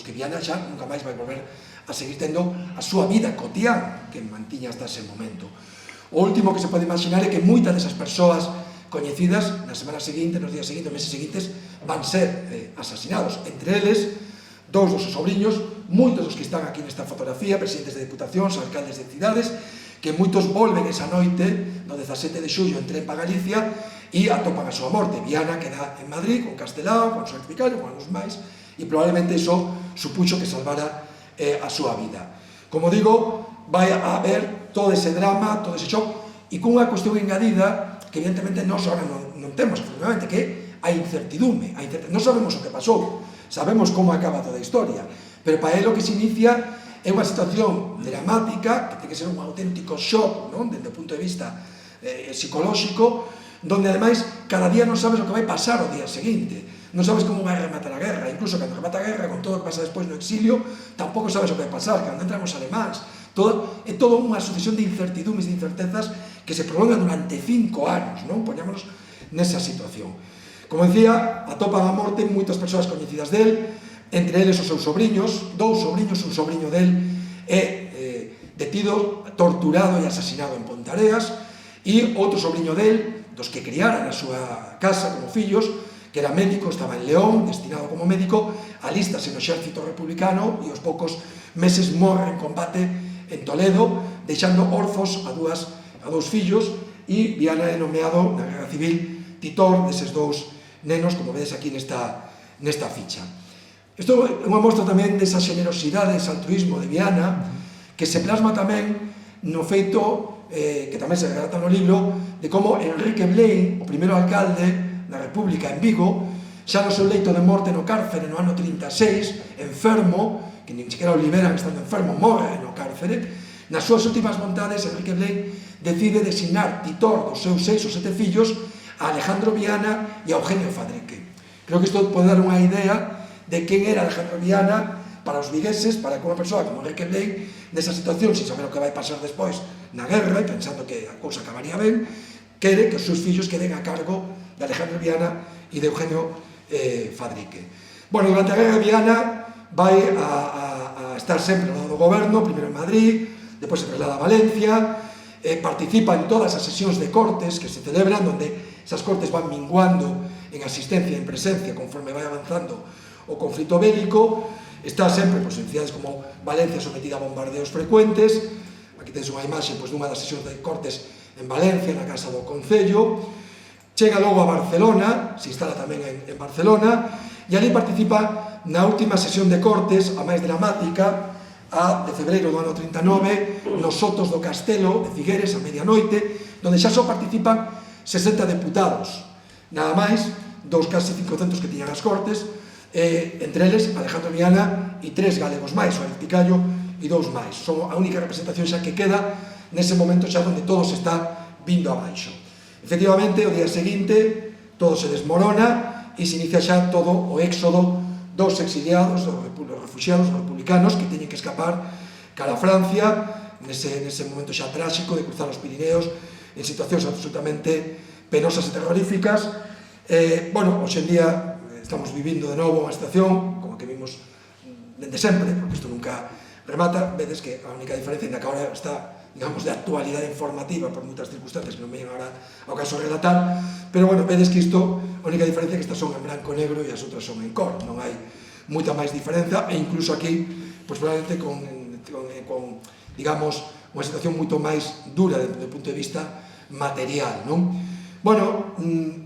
que Viana xa nunca máis vai volver a seguir tendo a súa vida cotián que mantiña hasta ese momento. O último que se pode imaginar é que moitas desas persoas coñecidas na semana seguinte, nos días seguintes, nos meses seguintes, van ser asasinados. Entre eles, dous dos seus sobrinhos, moitos dos que están aquí nesta fotografía, presidentes de diputacións, alcaldes de cidades, que moitos volven esa noite, no 17 de xullo, en tren para Galicia, e atopan a súa morte. Viana queda en Madrid, con Castelao, con Suárez Picario, con anos máis, e probablemente iso supuxo que salvara a súa vida. Como digo, vai a haber todo ese drama, todo ese shock, e cunha cuestión engadida que evidentemente nós ahora non temos, afortunadamente, que é a incertidume. Non sabemos o que pasou, sabemos como acaba toda a historia, pero para ele o que se inicia é unha situación dramática, que ten que ser un auténtico shock, desde o punto de vista psicolóxico, donde ademais cada día non sabes o que vai pasar o día seguinte, non sabes como vai rematar a guerra, incluso cando remata a guerra, con todo o que pasa despois no exilio, tampouco sabes o que vai pasar, cando entran os alemáns, é toda unha sucesión de incertidumes e de incertezas que se prolongan durante 5 anos, poñámonos nesa situación. Como decía, atopan a morte moitas persoas coñecidas del, entre eles os seus sobriños, dous sobriños, un sobriño del é detido, torturado e asesinado en Pontareas, e outro sobriño del, dos que criara na súa casa como fillos, que era médico, estaba en León, destinado como médico, alístase no exército republicano e aos poucos meses morre en combate en Toledo, deixando orfos a dous fillos, e Viana é nomeado na Guerra Civil titor deses dous nenos, como vedes aquí nesta ficha. Isto é unha mostra tamén desa xenerosidade, dese altruismo de Viana, que se plasma tamén no feito, que tamén se relata no libro, de como Enrique Blei, o primeiro alcalde da República en Vigo, xa no seu leito de morte no cárcere no ano 36, enfermo, que nin sequera o liberan estando enfermo, morre no cárcere, nas súas últimas vontades, Enrique Blei decide designar titor dos seus 6 ou 7 fillos a Alejandro Viana e a Eugenio Fadrique. Creo que isto pode dar unha idea de quen era Alejandro Viana para os vigueses, para que unha persoa como Enrique Blei, nesa situación, sin saber o que vai pasar despois na guerra, e pensando que a cousa acabaría ben, quere que os seus fillos queden a cargo de Alejandro Viana e de Eugenio Fadrique. Bueno, durante a guerra Viana vai a estar sempre ao lado do goberno, primeiro en Madrid, depois se traslada a Valencia, participa en todas as sesións de cortes que se celebran, onde esas cortes van minguando en asistencia e en presencia conforme vai avanzando o conflito bélico, está sempre en cidades como Valencia sometida a bombardeos frecuentes. Aquí tens unha imaxe dunha das sesións de cortes en Valencia, na Casa do Concello. Chega logo a Barcelona, se instala tamén en Barcelona, e ali participa na última sesión de cortes, a máis dramática, a de febreiro do ano 39, nos Sotos do Castelo de Figueres, a medianoite, onde xa só participan 60 deputados, nada máis, dos casi 500 que tiñan as cortes, entre eles Alejandro Viana e 3 galegos máis, o Articallo e 2 máis. Son a única representación xa que queda nese momento xa onde todo se está vindo abaixo. Efectivamente, o día seguinte todo se desmorona e se inicia xa todo o éxodo dos exiliados, dos refugiados, dos republicanos que teñen que escapar cara a Francia, nese momento xa tráxico de cruzar os Pirineos en situacións absolutamente penosas e terroríficas. Bueno, hoxe en día estamos vivindo de novo unha situación como que vimos dende sempre, porque isto nunca remata. Vedes que a única diferencia ainda que agora está, digamos, de actualidade informativa por moitas circunstancias que non veñen agora ao caso relatar, pero bueno, vedes que isto, a única diferencia é que estas son en branco e negro e as outras son en cor, non hai moita máis diferencia, e incluso aquí, pois probablemente con digamos, unha situación moito máis dura desde o punto de vista material, non? Bueno,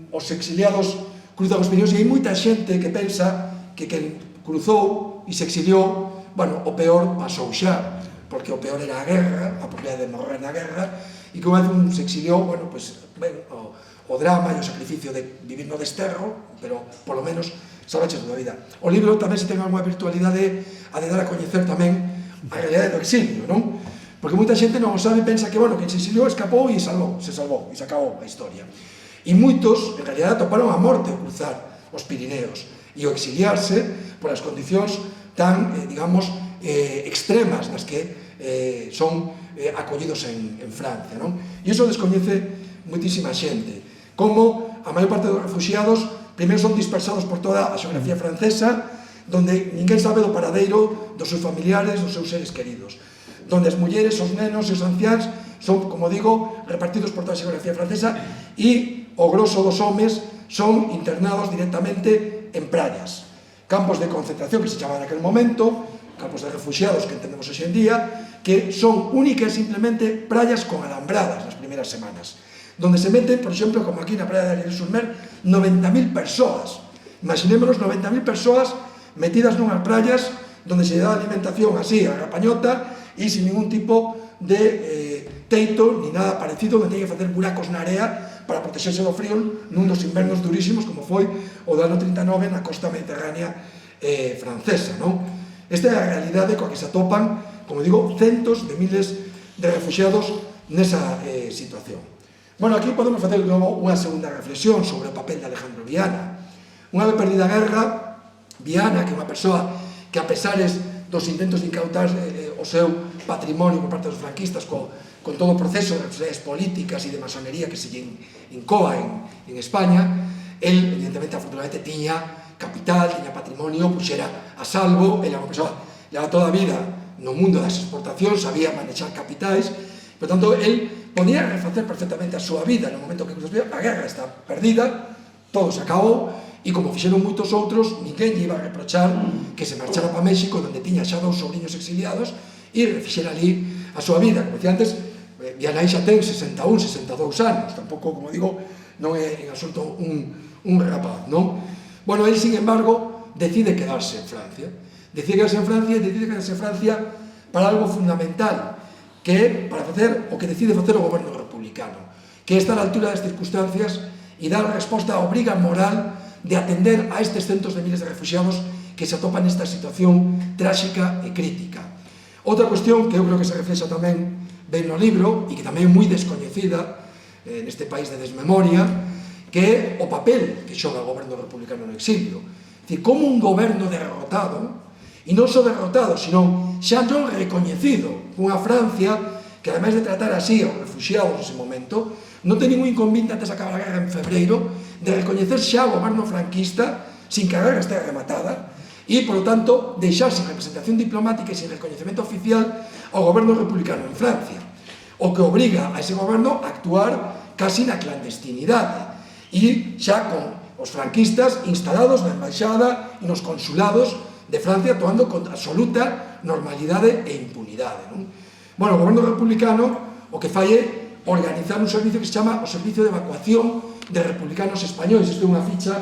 os exiliados cruzan os Pirineos e hai moita xente que pensa que quen cruzou e se exiliou, bueno, o peor pasou xa, porque o peor era a guerra, a probabilidade de morrer na guerra, e que unha vez un se exiliou, bueno, pues, ben, o drama e o sacrificio de vivir no desterro, pero, polo menos, salvaches toda a vida. O libro tamén se ten unha virtualidade a de dar a coñecer tamén a realidade do exilio, non? Porque moita xente non o sabe, pensa que, bueno, que se exiliou, escapou e se salvou, e se acabou a historia. E moitos, en realidad, toparon a morte ao cruzar os Pirineos e ao exiliarse por as condicións tan, digamos, extremas nas que son acollidos en Francia, non? E iso descoñece moitísima xente. Como a maior parte dos refugiados primeiro son dispersados por toda a xeografía francesa, donde ninguén sabe do paradeiro dos seus familiares, dos seus seres queridos, donde as mulleres, os nenos e os anciáns son, como digo, repartidos por toda a xeografía francesa, e o grosso dos homes son internados directamente en praias, campos de concentración que se chamaban en aquel momento, campos de refugiados que entendemos hoxe en día, que son únicas e simplemente praias con alambradas nas primeras semanas, donde se meten, por exemplo, como aquí na praia de Ariel-sur-Mer, 90.000 persoas. Imaginémonos 90.000 persoas metidas nunhas praias donde se dá alimentación así, a rapañota, e sin ningún tipo de teito, ni nada parecido, donde teñen que facer buracos na area para protexerse do frío nun dos invernos durísimos como foi o do ano 39 na costa mediterránea francesa, non? Esta é a realidade coa que se atopan, como digo, centos de miles de refugiados nesa situación. Bueno, aquí podemos facer de novo unha segunda reflexión sobre o papel de Alejandro Viana. Unha vez perdida a guerra, Viana, que é unha persoa que a pesares dos intentos de incautar o seu patrimonio por parte dos franquistas con todo o proceso de represalias políticas e de masonería que se incoa en España, el, evidentemente, afortunadamente, tiña capital, tiña patrimonio, puxera a salvo, era unha persoa leva toda a vida no mundo das exportacións, sabía manexar capitais, por tanto, el podía refacer perfectamente a súa vida no momento que a guerra está perdida, todo se acabou, e como fixeron moitos outros, ninguén lle iba a reprochar que se marchara para México, onde tiña xa 2 sobrinhos exiliados, e refixera ali a súa vida. Como dicía antes, Vianai xa ten 61, 62 anos, tampouco, como digo, non é en absoluto un rapaz, non? Bueno, él, sin embargo, decide quedarse en Francia. Decide quedarse en Francia para algo fundamental, que é para facer o que decide facer o goberno republicano, que é estar á altura das circunstancias e dar resposta á obriga moral de atender a estes centos de miles de refugiados que se atopan nesta situación tráxica e crítica. Outra cuestión que eu creo que se reflexa tamén ben no libro e que tamén é moi descoñecida neste país de desmemoria, que é o papel que xoga o goberno republicano no exilio. É dicir, como un goberno derrotado, e non só derrotado, sino xa non recoñecido, unha Francia que, ademais de tratar así aos refugiados nese momento, non ten ningún inconveniente antes de acabar a guerra en febreiro de recoñecer xa o goberno franquista sin que a guerra estea rematada e, por lo tanto, deixar sin representación diplomática e sin reconhecimento oficial ao goberno republicano en Francia, o que obriga a ese goberno a actuar casi na clandestinidade e xa con os franquistas instalados na embaixada e nos consulados de Francia actuando con absoluta normalidade e impunidade, non? Bueno, o goberno republicano o que fai é organizar un servicio que se chama o Servicio de Evacuación de Republicanos Españois. Isto é unha ficha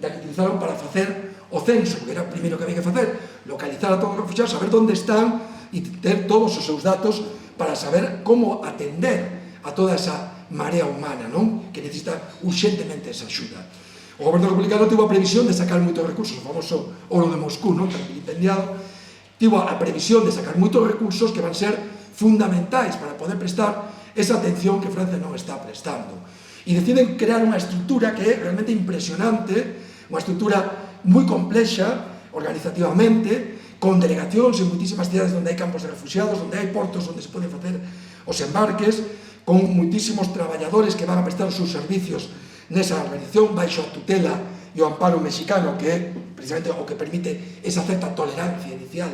da que utilizaron para facer o censo, que era o primeiro que había que facer, localizar a todos os refugiados, saber onde están e ter todos os seus datos para saber como atender a toda esa marea humana, non? Que necesita urxentemente esa axuda. O goberno republicano tivo a previsión de sacar moitos recursos, o famoso oro de Moscú, non? Tan vilipendiado, tivo a previsión de sacar moitos recursos que van ser fundamentais para poder prestar esa atención que Francia non está prestando. E deciden crear unha estrutura que é realmente impresionante, unha estrutura moi complexa, organizativamente, con delegacións en moitísimas cidades onde hai campos de refugiados, onde hai portos onde se poden facer os embarques, con moitísimos traballadores que van a prestar os seus servicios nesa organización baixo a tutela e o amparo mexicano, que é precisamente o que permite esa certa tolerancia inicial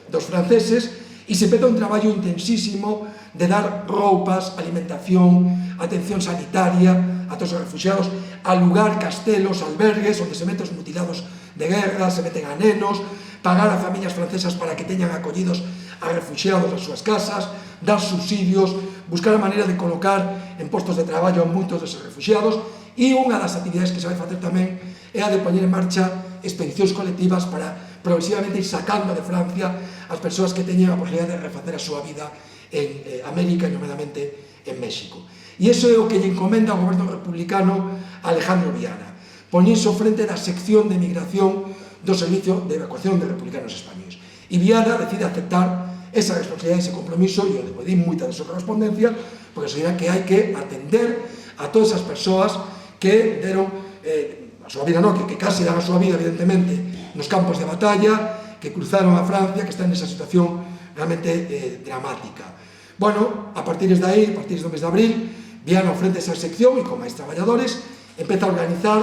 dos franceses, e se peta un traballo intensísimo de dar roupas, alimentación, atención sanitaria a todos os refugiados, alugar castelos, albergues, onde se meten os mutilados de guerra, se meten a nenos, pagar a familias francesas para que teñan acollidos a refugiados nas súas casas, dar subsidios, buscar a maneira de colocar en postos de traballo a moitos deses refugiados, e unha das actividades que se vai facer tamén é a de poñer en marcha expedicións colectivas para progresivamente ir sacando de Francia as persoas que teñen a posibilidade de refacer a súa vida en América e nomeadamente en México. E iso é o que lle encomenda ao goberno republicano a Alejandro Viana, poñerse ao frente da sección de migración do Servicio de Evacuación de Republicanos Españois. E Viana decide aceptar esa responsabilidade, ese compromiso, e o de moita da súa correspondencia, porque se dirá que hai que atender a todas esas persoas que deron a súa vida, non, que casi dan a súa vida, evidentemente, nos campos de batalla, que cruzaron a Francia, que están nesa situación realmente dramática. Bueno, a partir de aí, a partir do mes de abril, Viana ofrece esa sección e con máis traballadores empeza a organizar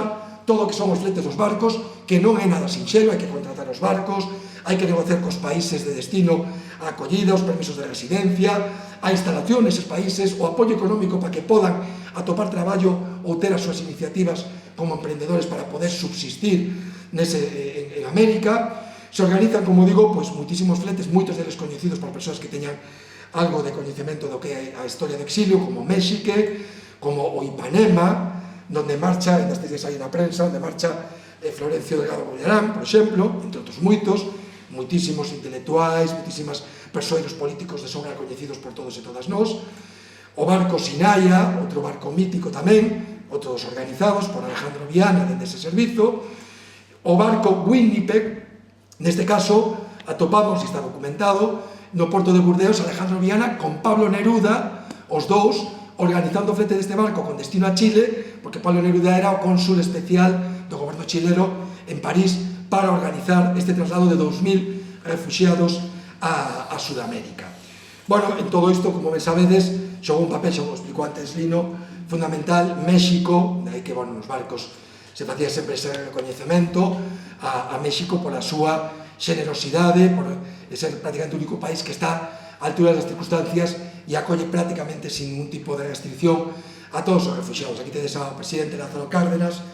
todo o que son os fletes dos barcos, que non é nada sinxelo, hai que contratar os barcos, hai que negociar cos países de destino a acollida, os permisos de residencia, a instalación neses países, o apoio económico para que podan atopar traballo ou ter as súas iniciativas como emprendedores para poder subsistir en América. Se organizan, como digo, pois moitísimos fletes, moitos deles coñecidos por persoas que teñan algo de coñecemento do que é a historia do exilio, como México, como o Ipanema, donde marcha, en estes días aí na prensa, onde marcha Florencio Delgado Bollarán, por exemplo, entre outros moitísimos intelectuais, moitísimas persoeiros políticos de sobra coñecidos por todos e todas nós. O barco Sinaya, outro barco mítico tamén, outros organizados por Alejandro Viana dende ese servizo. O barco Winnipeg, neste caso, atopamos, e está documentado, no porto de Burdeos, Alejandro Viana con Pablo Neruda, os dous, organizando o flete deste barco con destino a Chile, porque Pablo Neruda era o cónsul especial do goberno chileno en París para organizar este traslado de 2000 refugiados a Sudamérica. Bueno, en todo isto, como ben sabedes, xogou un papel, xa o explicou antes Lino, fundamental, México, de aí que, bueno, nos barcos se facía sempre ese recoñecemento a México pola súa xenerosidade, por ser prácticamente o único país que está a altura das circunstancias e acolle prácticamente sin ningún tipo de restricción a todos os refugiados. Aquí tedes ao presidente Lázaro Cárdenas,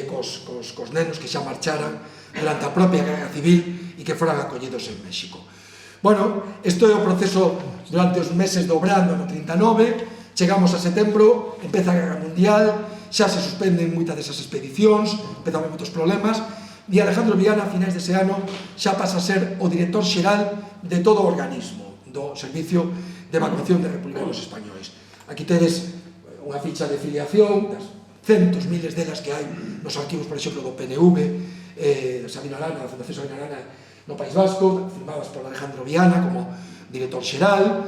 cos nenos que xa marcharan durante a propia guerra civil e que foran acollidos en México. Bueno, isto é o proceso durante os meses do obrando no 39, chegamos a setembro, empeza a guerra mundial, xa se suspenden moitas desas expedicións, empezan a haber moitos problemas, e Alejandro Viana, a finais dese ano, xa pasa a ser o director xeral de todo o organismo do Servicio de Evacuación de Republicanos Españois. Aquí tedes unha ficha de filiación, das centos, miles delas que hai nos arquivos, por exemplo, do PNV, Sabino Arana, da Fundación Sabino Arana no País Vasco, firmadas por Alejandro Viana como director xeral.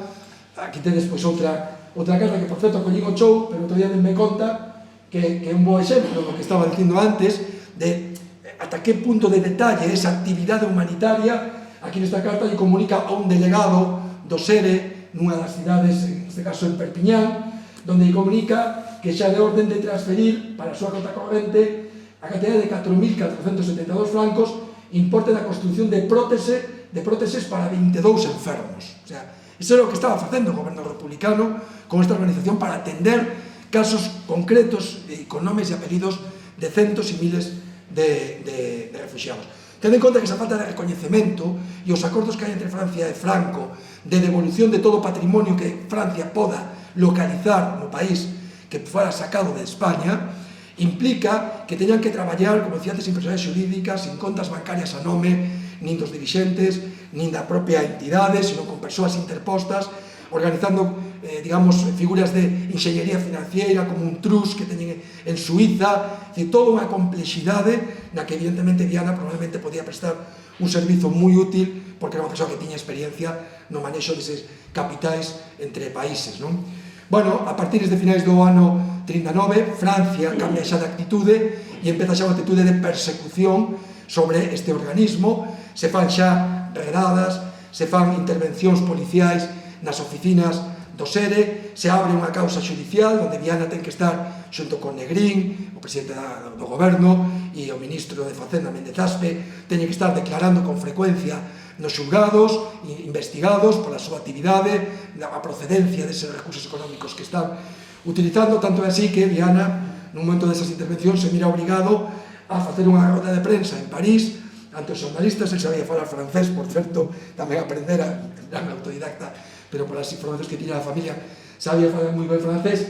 Aquí tedes pois outra carta que, por certo, collín o chou, pero todavía denme conta que é un bo exemplo do que estaba dicindo antes, de ata que punto de detalle esa actividade humanitaria. Aquí nesta carta lle comunica a un delegado do SERE nunha das cidades, neste caso en Perpiñán, donde lle comunica que xa de orden de transferir para a súa conta corrente a cantidad de 4.472 francos, importe da construcción de próteses para 22 enfermos. O sea, iso era o que estaba facendo o goberno republicano con esta organización para atender casos concretos con nomes e apelidos de centos e miles de refugiados. Ten en conta que esa falta de recoñecemento e os acordos que hai entre Francia e Franco de devolución de todo o patrimonio que Francia poda localizar no país que fuera sacado de España, implica que teñan que traballar, como decía antes, sin personas xurídicas, sin contas bancarias a nome, nin dos dirixentes, nin da propia entidade, sino con persoas interpostas, organizando, digamos, figuras de enxeñería financiera, como un trust que teñen en Suiza, e toda unha complexidade na que, evidentemente, Viana probablemente podía prestar un servizo moi útil, porque era unha persoa que tiña experiencia no manexo deses capitais entre países, non? Bueno, a partir de finais do ano 39, Francia cambia xa de actitude e empeza xa unha actitude de persecución sobre este organismo. Se fan xa redadas, se fan intervencións policiais nas oficinas do SERE, se abre unha causa xudicial onde Viana ten que estar xunto con Negrín, o presidente do goberno, e o ministro de Facenda, Méndez Aspe, teñen que estar declarando con frecuencia nos xulgados, investigados pola súa actividade, a procedencia deses recursos económicos que están utilizando, tanto é así que Viana, nun momento desas intervencións, se mira obrigado a facer unha roda de prensa en París ante os xornalistas. El sabía falar francés, por certo, tamén aprendera, gran autodidacta, pero por as informacións que tiña a familia, sabía falar moi ben francés,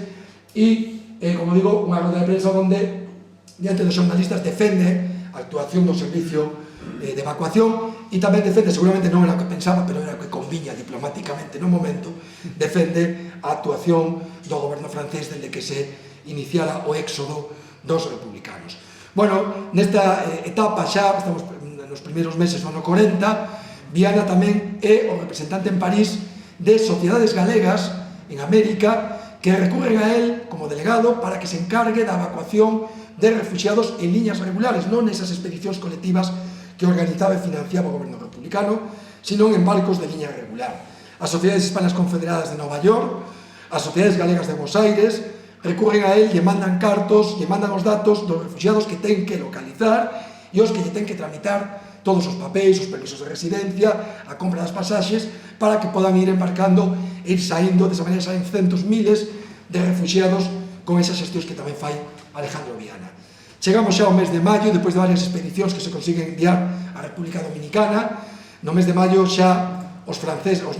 e, como digo, unha roda de prensa onde, diante dos xornalistas, defende a actuación do servicio de evacuación, e tamén defende, seguramente non era o que pensaba, pero era o que conviña diplomáticamente no momento, defende a actuación do goberno francés dende que se iniciara o éxodo dos republicanos. Bueno, nesta etapa xa, estamos nos primeiros meses do ano 40, Viana tamén é o representante en París de sociedades galegas en América que recurren a él como delegado para que se encargue da evacuación de refugiados en liñas regulares, non nesas expedicións colectivas que organizaba e financiaba o goberno republicano, sino en barcos de liña regular. As sociedades hispanas confederadas de Nova York, as sociedades galegas de Buenos Aires, recurren a él e mandan cartos, e mandan os datos dos refugiados que ten que localizar e os que lle ten que tramitar todos os papéis, os permisos de residencia, a compra das pasaxes, para que podan ir embarcando e ir saindo, desa maneira saen centos, miles de refugiados con esas xestións que tamén fai Alejandro Viana. Chegamos xa ao mes de maio, depois de varias expedicións que se consiguen enviar á República Dominicana. No mes de maio xa os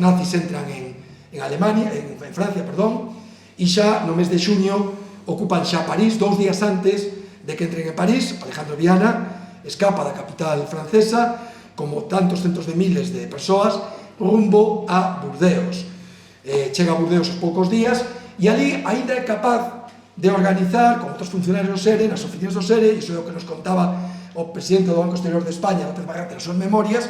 nazis entran en Francia, e xa no mes de xuño ocupan xa París. 2 días antes de que entren en París, Alejandro Viana escapa da capital francesa, como tantos centos de miles de persoas, rumbo a Burdeos. Chega a Burdeos aos poucos días, e ali aínda é capaz de organizar, con outros funcionarios do SERE, nas oficinas do SERE, e iso é o que nos contaba o presidente do Banco Exterior de España, López Barrate, nas súas memorias,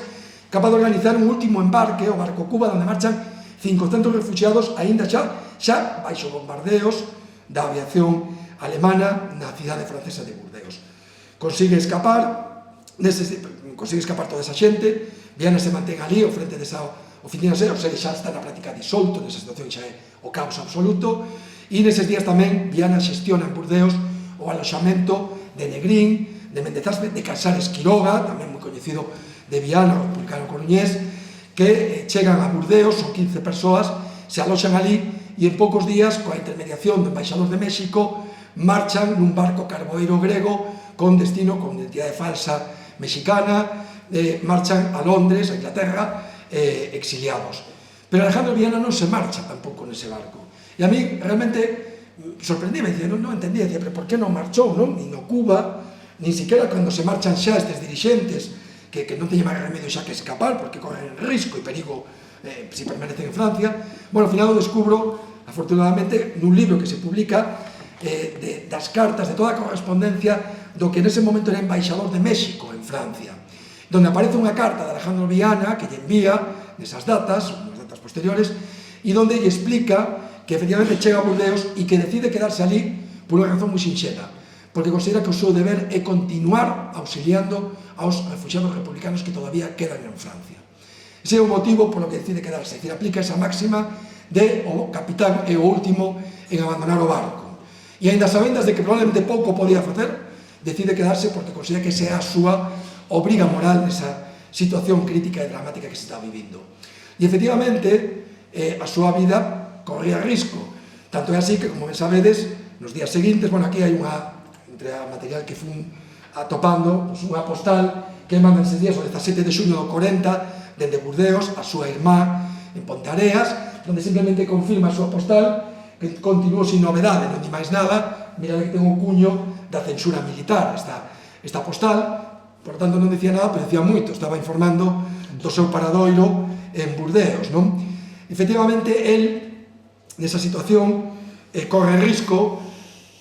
capaz de organizar un último embarque, o barco Cuba, onde marchan 500 refugiados, aínda xa baixo bombardeos da aviación alemana na cidade francesa de Burdeos. Consigue escapar toda esa xente. Viana se mantén ali, ao frente desa oficina do SERE, o SERE xa está na práctica disolto, nesa situación xa é o caos absoluto. E neses días tamén Viana xestiona en Burdeos o aloxamento de Negrín, de Méndez Aspe, de Casares Quiroga, tamén moi coñecido de Viana, o republicano coruñés, que chegan a Burdeos, son 15 persoas, se aloxan ali e en poucos días, coa intermediación do embaixador de México, marchan nun barco carboeiro grego con destino, con identidade falsa mexicana, marchan a Londres, a Inglaterra, exiliados. Pero Alejandro Viana non se marcha tampouco nese barco. E a mí realmente sorprendíme, non entendía, pero por que non marchou, non? Nin no Cuba, nin siquiera cando se marchan xa estes dirixentes, que non teñen máis remedio xa que escapar, porque corren risco e perigo se permanecen en Francia. Bueno, ao final o descubro, afortunadamente, nun libro que se publica das cartas, de toda a correspondencia do que nese momento era embaixador de México en Francia, donde aparece unha carta de Alejandro Viana que lle envía nesas datas, unhas datas posteriores, e donde lle explica que efectivamente chega a Burdeos e que decide quedarse ali por unha razón moi sinxela, porque considera que o seu deber é continuar auxiliando aos refugiados republicanos que todavía quedan en Francia. Ese é o motivo polo que decide quedarse, é dicir, aplica esa máxima de o capitán é o último en abandonar o barco. E ainda sabendas de que probablemente pouco podía facer, decide quedarse porque considera que esa é a súa obriga moral nesa situación crítica e dramática que se está vivindo. E efectivamente, a súa vida corría risco. Tanto é así que, como ben sabedes, nos días seguintes, bueno, aquí hai unha, entre a material que fun atopando, unha postal que manda eses días, o 17 de xuño do 40, dende Burdeos, a súa irmá en Ponteareas, onde simplemente confirma a súa postal, que continuou sin novedade, non di máis nada, mirade que ten o cuño da censura militar esta postal, por tanto non dicía nada, pero dicía moito, estaba informando do seu paradoiro en Burdeos, non? Efectivamente, el, nesa situación, corre risco,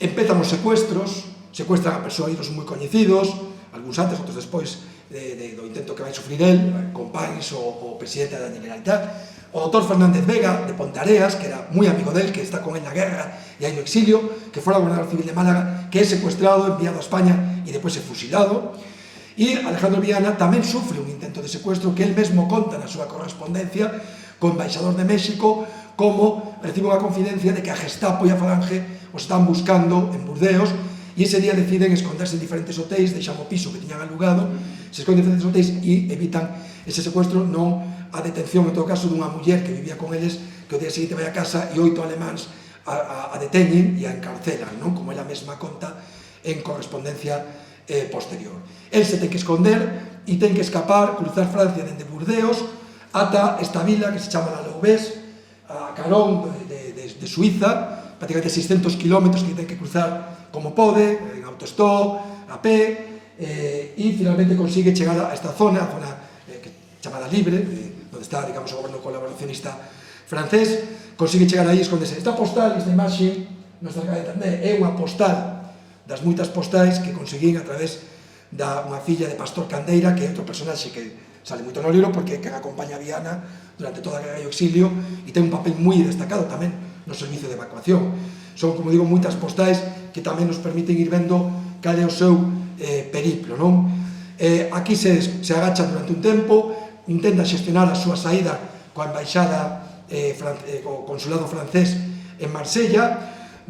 empezan os secuestros, secuestran a persoeiros moi coñecidos, algúns antes, outros despois do intento que vai sufrir el, con Pais, o presidente da Generalitat, o doutor Fernández Vega, de Ponteareas, que era moi amigo del, que está con él na guerra e hai no exilio, que fora gobernador civil de Málaga, que é secuestrado, enviado a España e depois é fusilado. E Alejandro Viana tamén sufre un intento de secuestro que él mesmo conta na súa correspondencia co embaixador de México, como recibe unha confidencia de que a Gestapo e a Falange os están buscando en Burdeos, e ese día deciden esconderse en diferentes hotéis, deixan o piso que tiñan alugado, se esconden en diferentes hotéis e evitan ese secuestro, non a detención, en todo caso, dunha muller que vivía con eles, que o día seguinte vai a casa e 8 alemáns a deteñen e a encarcelan, non? Como ela mesma conta en correspondencia posterior. El se ten que esconder e ten que escapar, cruzar Francia dende Burdeos ata esta vila que se chama la Louvés, a carón de Suiza, prácticamente 600 kilómetros que ten que cruzar como pode, en autostop, a pé, e finalmente consigue chegar a esta zona, chamada Libre, onde está, digamos, o goberno colaboracionista francés, consigue chegar aí e esconderse. Esta postal, esta imaxe, non está acaba de entender, é unha postal das moitas postais que conseguín a través da unha filla de Pastor Candeira, que é outro personaxe que sale moito no libro, porque que acompaña a Viana durante toda a guerra e o exilio, e ten un papel moi destacado tamén no servicio de evacuación. Son, como digo, moitas postais que tamén nos permiten ir vendo cal é o seu periplo, non? Aquí se agacha durante un tempo, intenta xestionar a súa saída coa embaixada, co consulado francés en Marsella.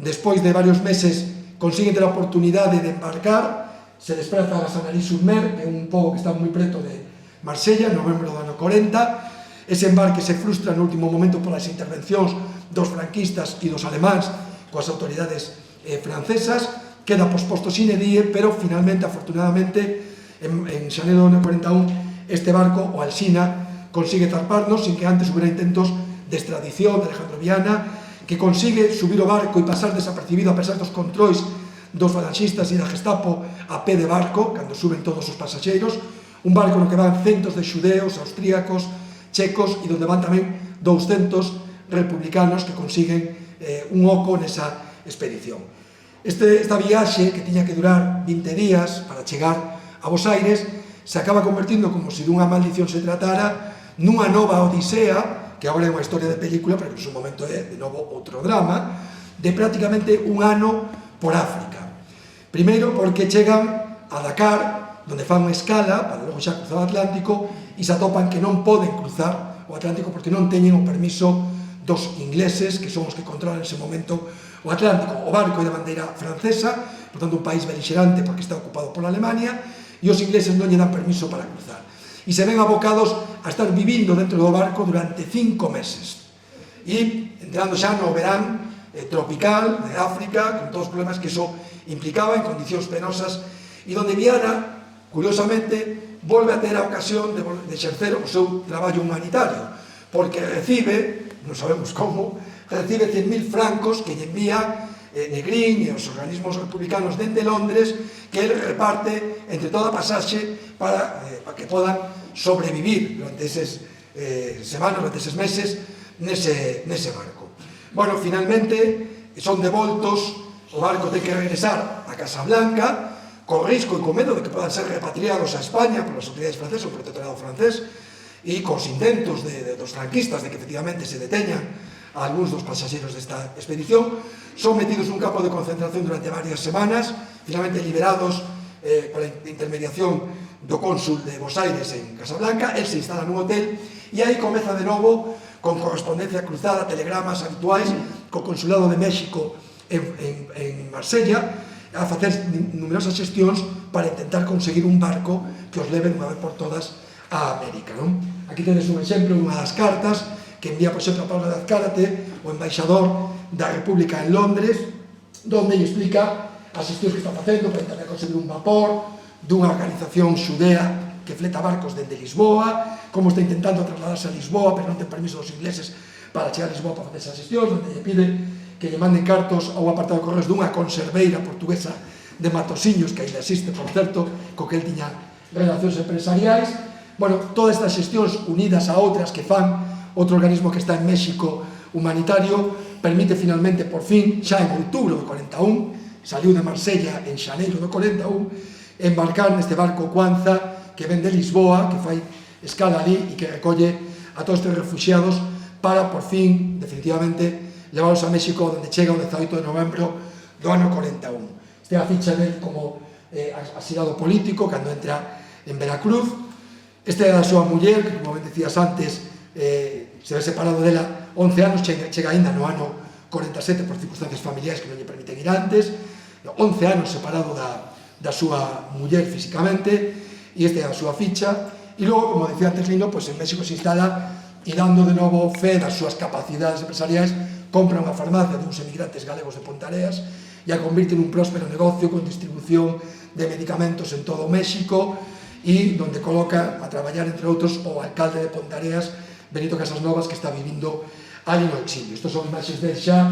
Despois de varios meses consigue ter a oportunidade de embarcar, se despraza a Sanary-sur-Mer, que é un pobo que está moi preto de Marsella, en novembro do ano 40. Ese embarque se frustra no último momento polas intervencións dos franquistas e dos alemáns coas autoridades francesas, queda posposto sine die, pero finalmente, afortunadamente, en xaneiro do ano 41, este barco, o Alsina, consigue zarparnos sin que antes hubiera intentos de extradición de Alejandro Viana, que consigue subir o barco e pasar desapercibido a pesar dos controis dos falanxistas e da Gestapo a pé de barco, cando suben todos os pasaxeiros, un barco no que van centos de xudeos, austríacos, checos, e donde van tamén 200 republicanos que consiguen un oco nesa expedición. Esta viaxe, que tiña que durar 20 días para chegar a Bos Aires, se acaba convertindo, como se dunha maldición se tratara, nunha nova odisea, que agora é unha historia de película, pero que en su momento é, de novo, outro drama, de prácticamente un ano por África. Primeiro, porque chegan a Dakar, donde fan unha escala, para logo xa cruzar o Atlántico, e se atopan que non poden cruzar o Atlántico porque non teñen o permiso dos ingleses, que son os que controlan nese momento o Atlántico. O barco é de bandeira francesa, por tanto un país beligerante porque está ocupado por Alemania, e os ingleses non lle dan permiso para cruzar. E se ven abocados a estar vivindo dentro do barco durante 5 meses. E entrando xa no verán tropical de África, con todos os problemas que iso implicaba, en condicións penosas, e donde Viana, curiosamente, volve a ter a ocasión de exercer o seu traballo humanitario, porque recibe, non sabemos como, recibe 100.000 francos que lle envía Negrín e os organismos republicanos dende Londres que ele reparte entre toda a pasaxe para que podan sobrevivir durante eses semanas, durante eses meses nese barco. Bueno, finalmente son devoltos, o barco ten que regresar a Casablanca co risco e co medo de que podan ser repatriados a España polas autoridades francesas, o protectorado francés, e cos intentos dos franquistas de que efectivamente se deteñan a algúns dos pasaxeros desta expedición, son metidos nun campo de concentración durante varias semanas, finalmente liberados pola intermediación do cónsul de Bos Aires en Casablanca. Él se instala nun hotel e aí comeza de novo con correspondencia cruzada, telegramas habituais co Consulado de México en Marsella, a facer numerosas xestións para intentar conseguir un barco que os leve unha vez por todas a América. Aquí tenes un exemplo dunha das cartas que envía, por exemplo, a Pablo de Azcárate, o embaixador da República en Londres, donde lle explica as xestións que está facendo para intentar conseguir un vapor dunha organización xudea que fleta barcos dende Lisboa, como está intentando trasladarse a Lisboa, pero non ten permiso dos ingleses para chegar a Lisboa para facer esas xestións, donde lle pide que lle manden cartos ao apartado de correos dunha conserveira portuguesa de Matosiños, que ainda existe, por certo, co que el tiña relacións empresariais. Bueno, todas estas xestións unidas a outras que fan outro organismo que está en México humanitario, permite finalmente, por fin, xa en outubro do 41, saliu de Marsella en xaneiro do 41, embarcar neste barco Cuanza que ven de Lisboa, que fai escala ali e que recolle a todos estes refugiados para, por fin, definitivamente, leválos a México, onde chega o 18 de novembro do ano 41. Este é a ficha del como asilado político, cando entra en Veracruz. Este é a súa muller, que, como ben decías antes, se ve separado dela 11 anos, chega ainda no ano 47 por circunstancias familiares que non lle permiten ir antes, 11 anos separado da súa muller físicamente, e esta é a súa ficha. E logo, como decía antes Lino, pues en México se instala e dando de novo fe das súas capacidades empresariais, compra unha farmacia de uns emigrantes galegos de Pontareas e a convirte en un próspero negocio con distribución de medicamentos en todo México, e donde coloca a traballar, entre outros, o alcalde de Pontareas, Benito Casasnovas, que está vivindo ali no exilio. Estos son imaxes del xa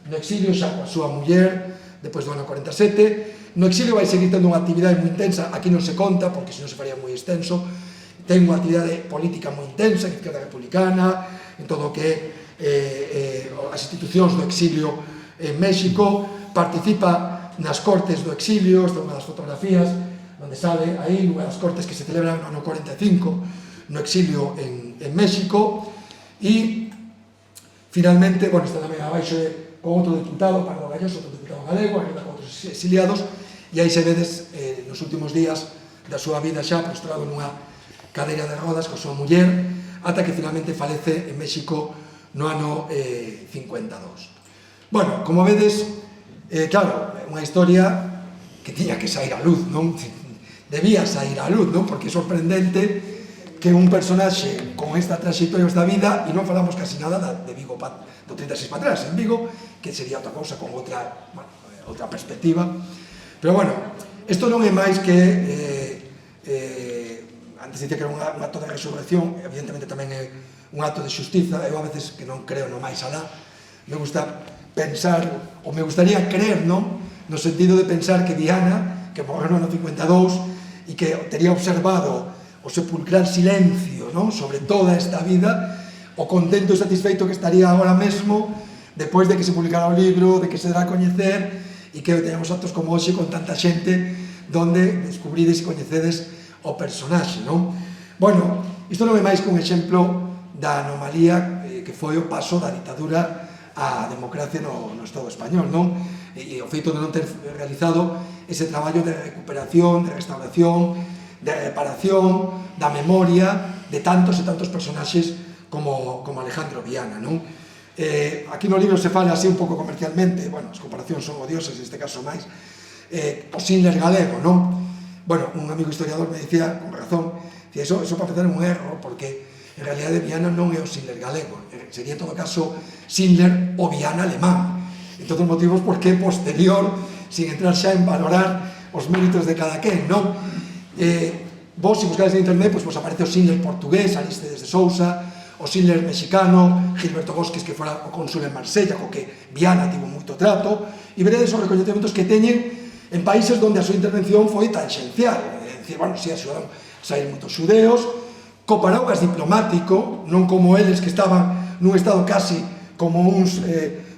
no exilio, xa coa súa muller, depois do ano 47. No exilio vai seguir tendo unha actividade moi intensa, aquí non se conta, porque senón se faría moi extenso. Ten unha actividade política moi intensa, en izquierda republicana, en todo o que as institucións do exilio en México, participa nas cortes do exilio, esta é unha das fotografías, onde sale aí unha das cortes que se celebran no ano 45, no exilio en México. E finalmente, bueno, está tamén abaixo con outro diputado, Pardo Galloso, outro diputado galego, arriba con outros exiliados, e aí se vedes nos últimos días da súa vida xa prostrado nunha cadeira de rodas coa súa muller, ata que finalmente falece en México no ano 52. Bueno, como vedes, claro, unha historia que tiña que sair á luz, non? Debía sair á luz, non? Porque é sorprendente que un personaxe con esta trayectoria, esta vida, e non falamos casi nada de Vigo, do 36 para atrás, en Vigo, que sería outra cousa con outra perspectiva. Pero bueno, isto non é máis que antes dicía que era un acto de resurrección, evidentemente tamén é un acto de xustiza. Eu a veces que non creo no máis alá, me gusta pensar, ou me gustaría creer, non? No sentido de pensar que Diana, que morreu no ano 52 e que tería observado o sepulcral silencio, non? Sobre toda esta vida, o contento e satisfeito que estaría agora mesmo depois de que se publicara o libro, de que se dá a coñecer, e que teñamos actos como hoxe con tanta xente donde descubrides e coñecedes o personaxe, non? Bueno, isto non é máis que un exemplo da anomalía que foi o paso da ditadura á democracia no Estado español, non? E o feito de non ter realizado ese traballo de recuperación, de restauración, de reparación, da memoria de tantos e tantos personaxes como Alejandro Viana, non? Aquí no libro se fala así un pouco comercialmente, bueno, as comparacións son odiosas, neste caso máis, o Schindler galego, non? Bueno, un amigo historiador me dicía, con razón, que eso para empezar é un erro, porque en realidade Viana non é o Schindler galego, sería en todo caso Schindler o Viana alemán. Entón, os motivos por que posterior, sin entrar xa en valorar os méritos de cada quen, non? Vos, se buscades en internet, pues aparece o Schindler portugués, Arístedes de Sousa, o Schindler mexicano, Gilberto Bosques, que fora o cónsul en Marsella, co que Viana tivo moito trato, e veredes os recoñecementos que teñen en países onde a súa intervención foi tangencial. É dicir, bueno, si axudaron a sair moitos xudeos, co paraugas diplomático, non como eles que estaban nun estado casi como uns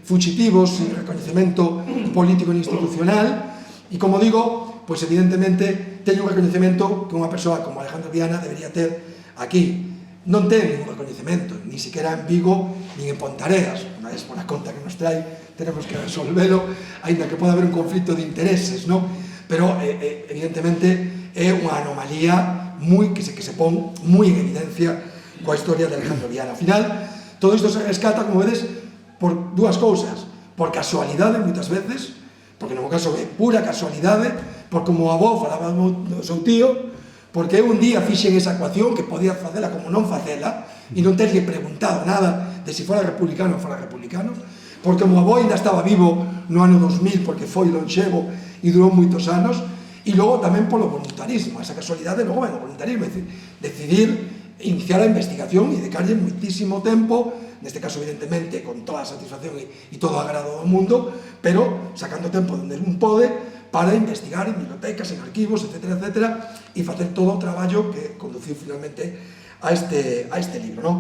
fugitivos sin recoñecemento político e institucional, e como digo, pois evidentemente teño un recoñecemento que unha persoa como Alejandro Viana debería ter aquí. Non ten ningún recoñecemento, ni siquiera en Vigo, ni en Pontareas. Unha vez por a conta que nos trae, tenemos que resolvelo, aínda que pode haber un conflito de intereses, non? Pero, evidentemente, é unha anomalía que se pon moi en evidencia coa historia de Alejandro Viana. Al final, todo isto se rescata, como vedes, por dúas cousas. Por casualidade, moitas veces, porque no meu caso é pura casualidade, por como o avó falaba do seu tío, porque eu un día fixen esa ecuación que podía facela como non facela e non terlle preguntado nada de se fora republicano ou fora republicano, porque o meu avó ainda estaba vivo no ano 2000 porque foi lonxevo e durou moitos anos, e logo tamén polo voluntarismo, esa casualidade logo ven o voluntarismo, é dicir, decidir iniciar a investigación e dedicarlle moitísimo tempo, neste caso evidentemente con toda a satisfacción e todo o agrado do mundo, pero sacando tempo onde non pode para investigar en bibliotecas, en arquivos, etc., e facer todo o traballo que conduciu finalmente a este libro, non?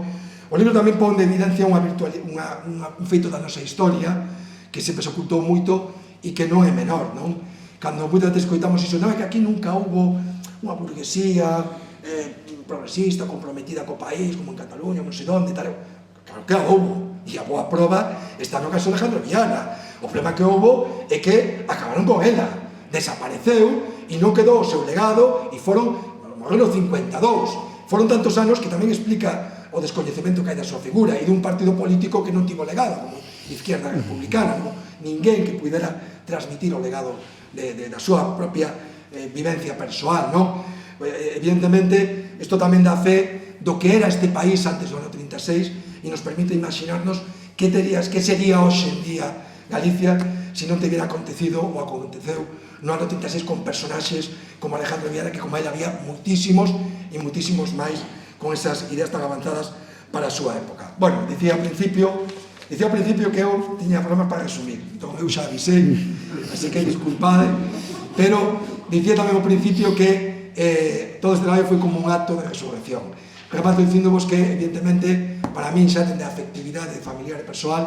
O libro tamén pon de evidencia un feito da nosa historia que sempre se ocultou moito e que non é menor, non? Cando moitas veces coitamos iso, non é que aquí nunca houbo unha burguesía progresista, comprometida co país, como en Cataluña, non sei onde, tal. Claro que houbo, e a boa prova está no caso de Alejandro Viana. O problema que houbo é que acabaron con ela, desapareceu e non quedou o seu legado, e morreron 52. Foron tantos anos que tamén explica o descoñecemento que hai da súa figura e dun partido político que non tivo legado, como Izquierda Republicana, ninguén que pudera transmitir o legado da súa propia vivencia persoal, non? Evidentemente, isto tamén dá fe do que era este país antes do ano 36 e nos permite imaginarnos que sería hoxe en día Galicia se non tebiera acontecido ou aconteceu no ano 36 con personaxes como Alejandro Viana, que como ele había moitísimos e moitísimos máis con esas ideas tan avanzadas para a súa época. Bueno, dicía ao principio que eu tiña problemas para resumir, entón eu xa avisei, así que disculpade, pero dicía tamén ao principio que todo este traballo foi como un acto de resurrección. Remato dicíndovos que, evidentemente, para min xa tende a afectividade familiar e persoal,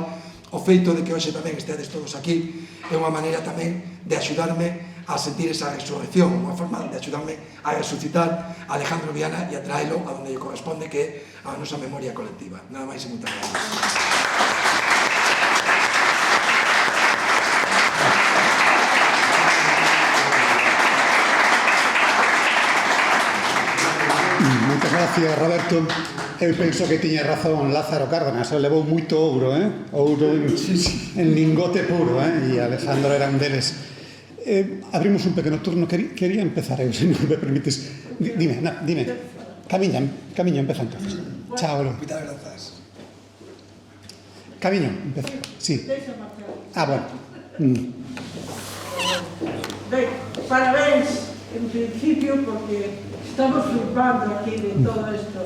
o feito de que hoxe tamén estedes todos aquí é unha maneira tamén de axudarme a sentir esa resurrección, unha forma de axudarme a resucitar a Alejandro Viana e a traelo a onde lle corresponde, que é a nosa memoria colectiva. Nada máis e moitas gracias. Moitas gracias, Roberto. Eu penso que tiña razón Lázaro Cárdenas, levou moito ouro, ouro en lingote puro, e Alejandro era un deles. Abrimos un pequeno turno, quería empezar eu, se non me permites. Dime, Camiño, empeza entonces. Chao, Lolo. Muchas gracias. Camiño, empeza. Sí. Bueno. Parabéns, en principio, porque estamos flipando aquí de todo isto.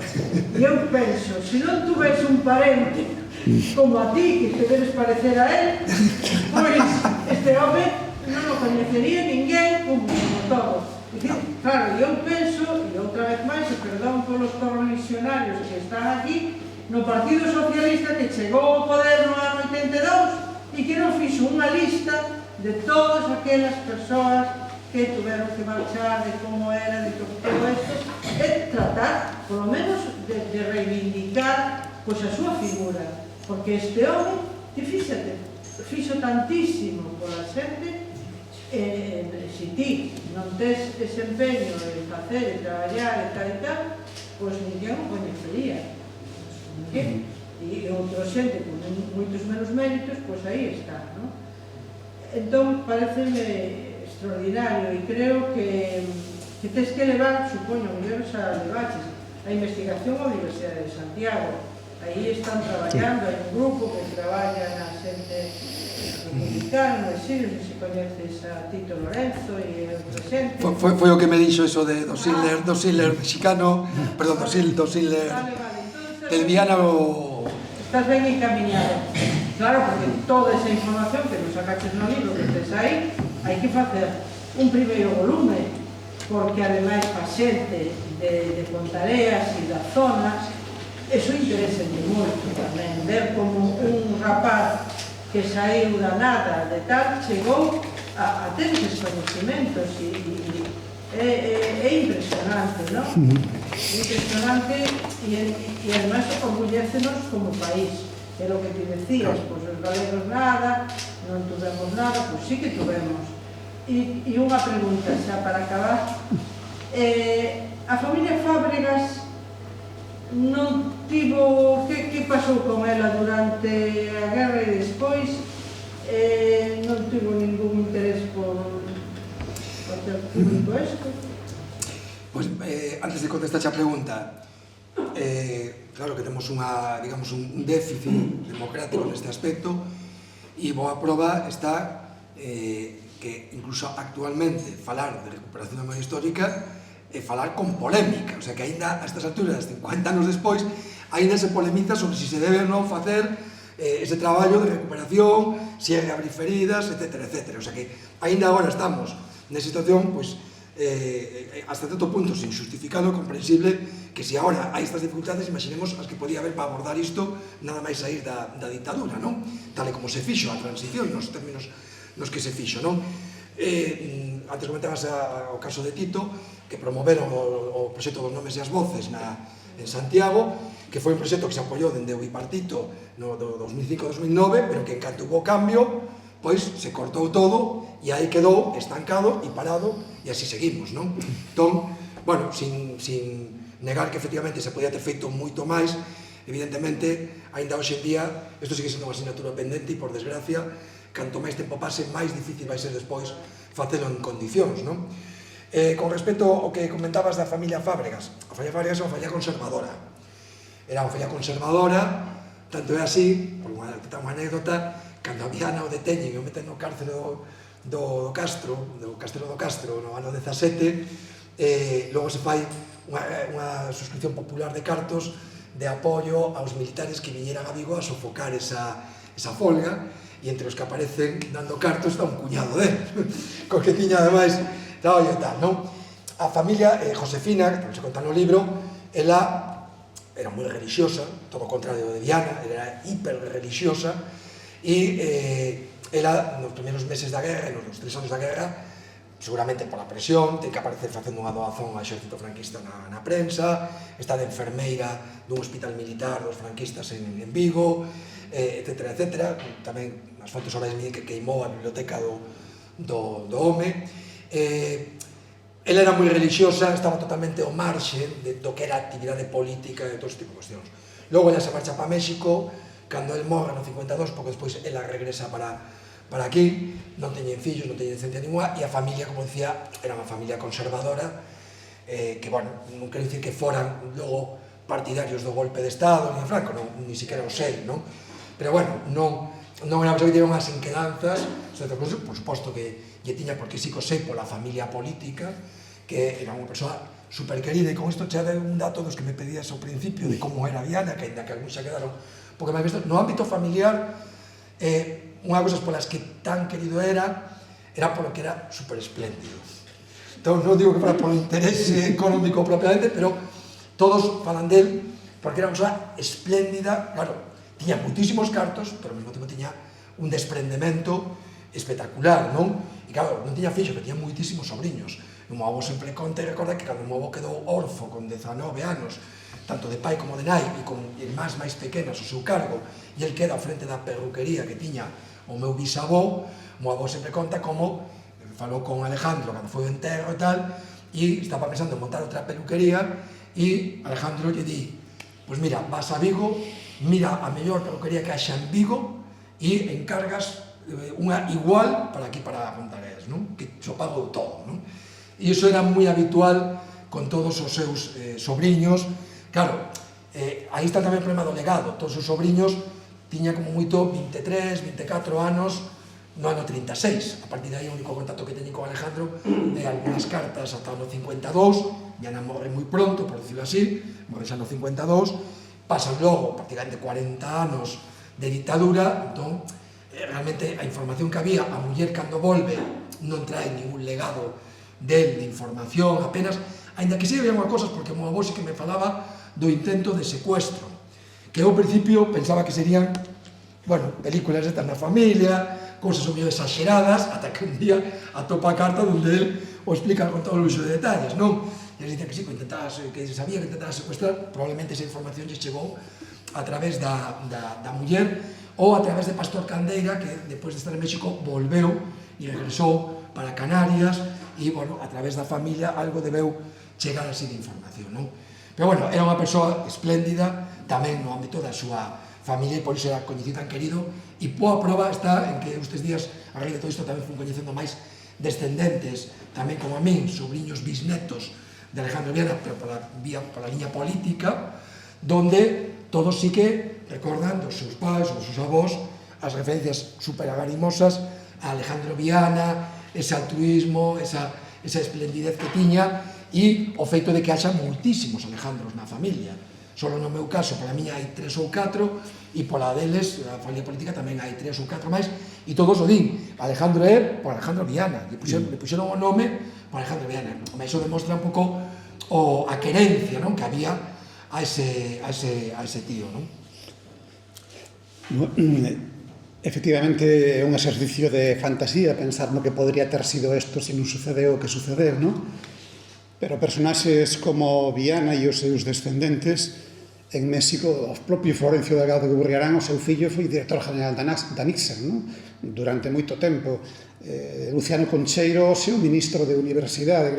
E eu penso, se non tuves un parente como a ti, que te debes parecer a él, pois este home non o coñecería ninguén como todo. Claro, eu penso, e outra vez máis, e perdón polos correligionarios que están aquí, no Partido Socialista que chegou ao poder no ano 82 e que non fixo unha lista de todas aquelas persoas que tuveron que marchar, de como era, de todo isto, e tratar, polo menos, de reivindicar pois a súa figura, porque este home, que fixo tantísimo pola xente, se ti non tes ese empeño de facer, de traballar, e tal, pois ninguén o coñecería. E outra xente con moitos menos méritos, pois aí está, non? Entón, pareceme extraordinario, e creo que tes que levar, supoño, mellor xa levaches, a investigación á Universidade de Santiago. Aí están traballando, hai un grupo que traballa na xente republicana, no exilio, non se coñeces a Tito Lorenzo e outra xente. Foi o que me dixo eso de do Schiller mexicano, perdón, do Schiller del Viana, estás ben encaminado. Claro, porque toda esa información que nos sacaches no libro que tes aí, hai que facer un primeiro volume, porque ademais pa xente de Pontareas e das zonas, eso interesa moito tamén, ver como un rapaz que saiu da nada de tal, chegou a ter eses conhecimentos e é impresionante, non? Impresionante e además orgullécenos como país. É o que te decías, pois os galegos nada, non tuvemos nada, pois sí que tuvemos. E unha pregunta xa para acabar. A familia Fábregas non tivo... Que pasou con ela durante a guerra e despois? Non tivo ningún interés por facer público isto? Pois, antes de contestar a pregunta, claro que temos digamos, un déficit democrático neste aspecto e boa prova está que incluso actualmente falar de recuperación da memoria histórica é falar con polémica, o sea que aínda a estas alturas, 50 anos despois, aínda se polemiza sobre si se debe ou non facer ese traballo de recuperación, si é reabrir feridas, etc. O sea que aínda agora estamos nesa situación, pois, hasta certo punto sin justificado e comprensible que se agora hai estas dificultades, imaginemos as que podía haber para abordar isto nada máis sair da ditadura, non? Tal e como se fixo a transición nos términos nos que se fixo, non? Antes comentabas o caso de Tito, que promoveron o proxecto dos nomes e as voces en Santiago, que foi un proxecto que se apoiou dende o bipartito no 2005-2009, pero que en canto hubo cambio, pois se cortou todo e aí quedou estancado e parado e así seguimos, non? Entón, bueno, sin negar que efectivamente se podía ter feito moito máis, evidentemente, aínda hoxe en día, isto sigue sendo unha asignatura pendente e, por desgracia, canto máis tempo pase, máis difícil vai ser despois facelo en condicións, non? Con respecto ao que comentabas da familia Fábregas, a familia Fábregas é unha familia conservadora. Era unha familia conservadora, tanto é así, por unha anécdota, cando a Viana o deteñen e o meten no cárcero do Castro, no ano 17, logo se fai unha suscripción popular de cartos de apoio aos militares que viñeran a Vigo a sofocar esa folga, e entre os que aparecen dando cartos está un cuñado dele, co que tiña ademais traballo e tal, non? A familia Josefina, que tamén se conta no libro, ela era moi religiosa, todo o contrario de Viana, era hiper religiosa, e ela nos primeiros meses da guerra, nos 3 anos da guerra, seguramente pola presión, ten que aparecer facendo unha doazón ao exército franquista na prensa, está de enfermeira dun hospital militar dos franquistas en Vigo, etc. Tamén nas fotos orais que queimou a biblioteca do home. Ela era moi religiosa, estaba totalmente ao marxe do que era a actividade política e todo este tipo de cuestións. Logo ela se marcha para México, cando el morre no 52, pouco despois ela regresa para aquí, non teñen fillos, non teñen descendencia ninguna, e a familia, como decía, era unha familia conservadora, que, bueno, non quero dicir que foran logo partidarios do golpe de Estado, ni de Franco, ni siquiera o sei, non? Pero, bueno, non era unha persoa que tiña unhas inquedanzas, por suposto que lle tiña, porque sí que o sei, pola familia política, que era unha persoa super querida, e con isto xa dei un dato dos que me pedías ao principio, de como era Viana, que ainda que algúns xa quedaron porque máis visto, no ámbito familiar, unha das cousas polas que tan querido era polo que era super espléndido. Entón, non digo que fora polo interese económico propiamente, pero todos falan del porque era unha persoa espléndida, claro, tiña muitísimos cartos, pero ao mesmo tempo tiña un desprendemento espectacular, non? E claro, non tiña fixo, pero tiña muitísimos sobriños. O meu avó sempre conta e recorda que cando o meu avó quedou orfo con 19 anos, tanto de pai como de nai, e con irmás máis pequenas ao seu cargo, e el queda ao frente da perruquería que tiña o meu bisavó, o meu avó sempre conta como falou con Alejandro cando foi o enterro e tal, e estaba pensando en montar outra peluquería, e Alejandro lle di, pois mira, vas a Vigo, mira a mellor peluquería que haxa en Vigo, e encargas unha igual para aquí, para Pontareas, non? Que xo pago todo, non? E iso era moi habitual con todos os seus sobriños. Claro, aí está tamén o problema do legado. Todos os sobriños tiña como moito 23, 24 anos no ano 36. A partir de aí o único contacto que teñen con Alejandro é algunhas cartas ata o ano 52, e Ana morre moi pronto, por decirlo así, morre xa no 52, pasan logo prácticamente 40 anos de ditadura, entón, realmente a información que había, a muller cando volve non trae ningún legado de información apenas, ainda que sí había unha cosas, porque o meu avó sí que me falaba do intento de secuestro, que eu ao principio pensaba que serían, bueno, películas estas na familia, cousas o mellor exageradas, ata que un día atopa a carta onde él o explica con todo o luxo de detalles, non? E eles dicen que sí, que sabía que intentaba secuestrar, probablemente esa información lle chegou a través da muller ou a través de Pastor Candeira, que depois de estar en México volveu e regresou para Canarias e, bueno, a través da familia algo debeu chegar así de información, non? Pero, bueno, era unha persoa espléndida tamén no ámbito da súa familia e por iso era coñecido tan querido e boa prova está en que estes días a raíz de todo isto tamén fun coñecendo máis descendentes, tamén como a min, sobrinhos bisnetos de Alejandro Viana, pero pola liña política, donde todos sí que recordan dos seus pais, dos seus avós, as referencias superagarimosas a Alejandro Viana, ese altruismo, esa esplendidez que tiña e o feito de que haxa moitísimos Alejandros na familia. Solo no meu caso, pola miña hai 3 ou 4 e pola deles, a familia política tamén hai 3 ou 4 máis e todos o din, Alejandro é por Alejandro Viana, lle puxeron o nome por Alejandro Viana. Iso demostra un pouco a querencia, non, que había a ese tío, non? Efectivamente é un exercicio de fantasía pensar no que podría ter sido isto se non sucedeu o que sucedeu, non? Pero personaxes como Viana e os seus descendentes en México, o propio Florencio Delgado de Gurriarán, o seu fillo foi director general da Nixon, non? Durante moito tempo. Luciano Concheiro, o seu ministro de universidade.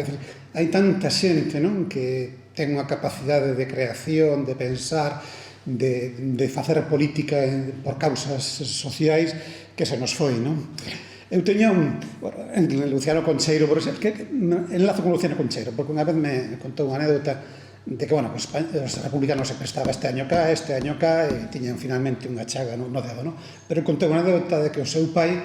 Hai tanta xente, non, que ten unha capacidade de creación, de pensar, de facer política por causas sociais que se nos foi, non? Eu teña en Luciano Concheiro, por exemplo, que enlazo con Luciano Concheiro, porque unha vez me contou unha anécdota de que, bueno, os republicanos se prestaba este año cá, e tiñan finalmente unha chaga no dedo, non? Pero contou unha anécdota de que o seu pai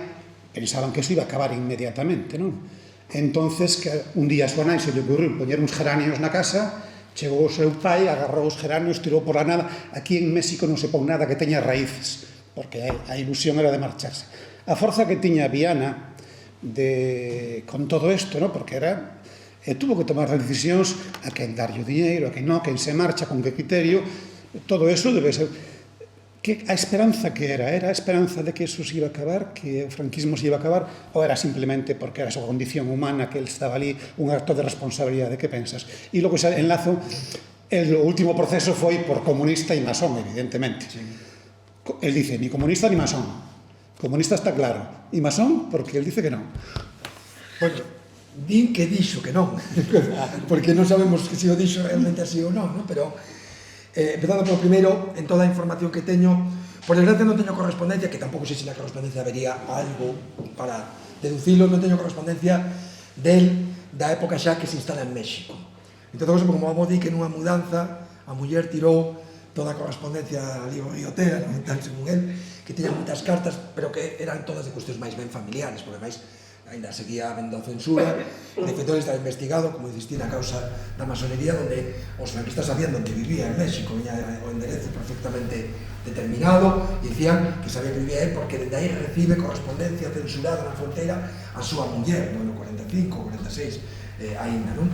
pensaban que iso iba a acabar inmediatamente, non? Entonces, que un día a súa nai se lle ocurriu poñer uns geranios na casa, chegou o seu pai, agarrou os geranios, tirou por la nada. Aquí en México non se pon nada que teña raíces, porque a ilusión era de marcharse. A forza que tiña Viana con todo isto, ¿no? Porque tuvo que tomar decisións a quen darlle o diñeiro, a quen non, a quen se marcha, con que criterio. Todo eso debe ser... A esperanza que era a esperanza de que eso se iba a acabar, que o franquismo se iba a acabar, ou era simplemente porque era a súa condición humana, que él estaba ali, un acto de responsabilidade? Que pensas? E logo ese enlazo, o último proceso foi por comunista e masón, evidentemente. Él dice, ni comunista ni masón. Comunista está claro. E masón, porque él dice que non. Bueno, din que dixo que non, porque non sabemos que se o dixo realmente así ou non, pero empezando polo primeiro, en toda a información que teño, por desgracia non teño correspondencia, que tampouco sei se na correspondencia habería algo para deducilo, non teño correspondencia da época xa que se instala en México. Entón, como vamos a dir que nunha mudanza a muller tirou toda a correspondencia ali ao río Tea, tal según él, que tiña moitas cartas, pero que eran todas de cuestións máis ben familiares, porque máis ainda seguía habendo censura. De feito, ele estaba investigado, como insistí, na causa da masonería, onde os franquistas sabían onde vivía en México, viña o enderezo perfectamente determinado, e dicían que sabía que vivía él porque dende aí recibe correspondencia censurada na fronteira a súa muller, no ano 45, 46, ainda, non?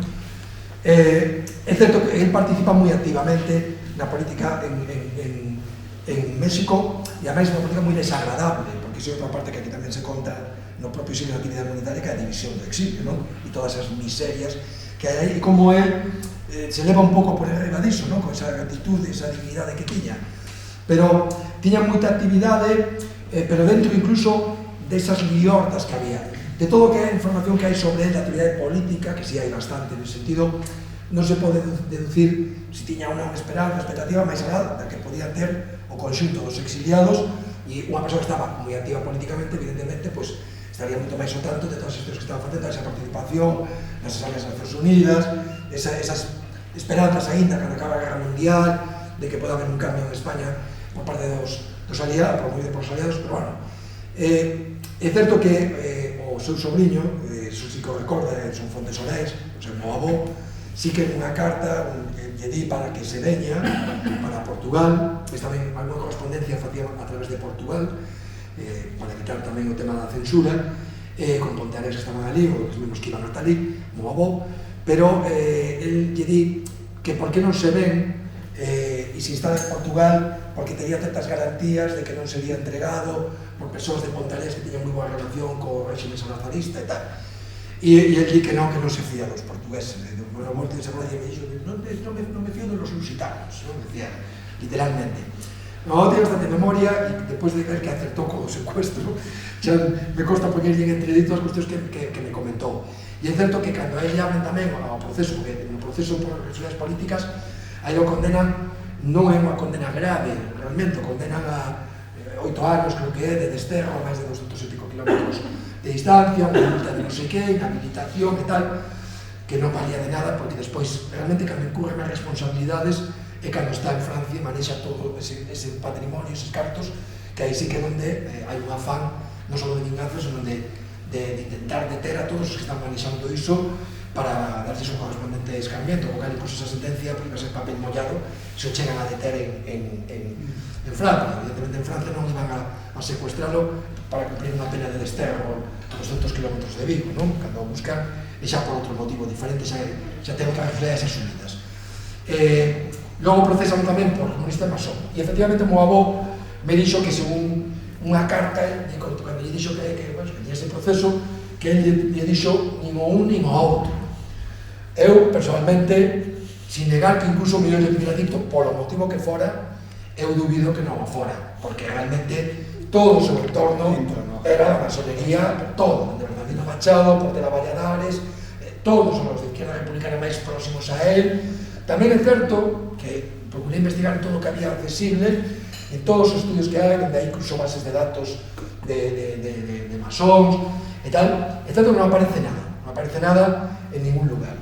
É certo que ele participa moi activamente na política en México, e a máis unha política moi desagradable, porque iso é outra parte que aquí tamén se conta no propio signo da actividade humanitaria, que é a división do exilio, non? E todas as miserias que hai aí, e como él se leva un pouco por arriba diso, non? Con esa actitud, esa dignidade que tiña. Pero tiña moita actividade, pero dentro incluso desas liortas que había. De todo o que é a información que hai sobre él, da actividade política, que si hai bastante, en ese sentido, non se pode deducir se tiña unha esperanza, expectativa máis alá da que podía ter o conxunto dos exiliados, e unha persoa que estaba moi activa políticamente, evidentemente, pois estaría moito máis ao tanto de todas as cuestións que estaba facendo, esa participación nas asambleas das Nacións Unidas, esas esperanzas aínda cando acaba a Guerra Mundial, de que pode haber un cambio en España por parte dos aliados, promovido por os aliados, pero bueno, é certo que o seu sobrinho, eso sí que o recorda, son Fontes Solés, o seu meu avó, sí que unha carta lle di para que se veña para Portugal, pois tamén alguna correspondencia facía a través de Portugal, para evitar tamén o tema da censura, con Ponteareas estaban ali, ou os mesmos que iban hasta ali, mo avó, pero el lle di que por que non se ven e se instala en Portugal porque tería certas garantías de que non sería entregado por persoas de Ponteareas que teñan moi boa relación co réxime salazarista e tal. E el di que non se fía dos portugueses. A morte de Samuel me dixo, non me fío de los lusitanos, decía, literalmente. No, tengo bastante memoria e despois de ver que acertou co secuestro, xa me costa poñerlle en entreditos as cuestións que me comentou. E é certo que cando a ele abren tamén ao proceso, porque no proceso por responsabilidades políticas, aí o condenan, non é unha condena grave, realmente, o condenan a 8 anos, creo que é, de desterro, a máis de 200 e pico kilómetros de distancia, unha multa de non sei que, inhabilitación e tal, que non valía de nada, porque despois, realmente, cando incurren as responsabilidades, é cando está en Francia e manexa todo ese patrimonio, eses cartos, que aí sí que onde hai un afán, non só de vinganza, senón de intentar deter a todos os que están manexando iso para darse un correspondente escarmiento, porque ali esa sentencia, porque vai ser papel mollado, se o chegan a deter en Francia. Evidentemente en Francia non iban a secuestralo para cumplir unha pena de desterro a 200 km de Vigo, non? Cando o buscan, e xa por outro motivo diferente, xa ten outras responsabilidades asumidas. Logo procesan tamén por comunista e masón. E efectivamente o meu avó me dixo que según unha carta, cando lle dixo que tiña ese proceso, que ele lle dixo nin o un nin o outro. Eu, personalmente, sin negar que incluso o mellor lle tivera dito polo motivo que fora, eu dubido que non o fora, porque realmente todo o seu entorno era a masonería, todo, de Bernardino Machado, Portela Valladares, todos os de izquierda republicana máis próximos a él. Tamén é certo que procurei investigar todo o que había accesible en todos os estudios que hai, donde hai incluso bases de datos de masóns e tal, é certo que non aparece nada en ningún lugar.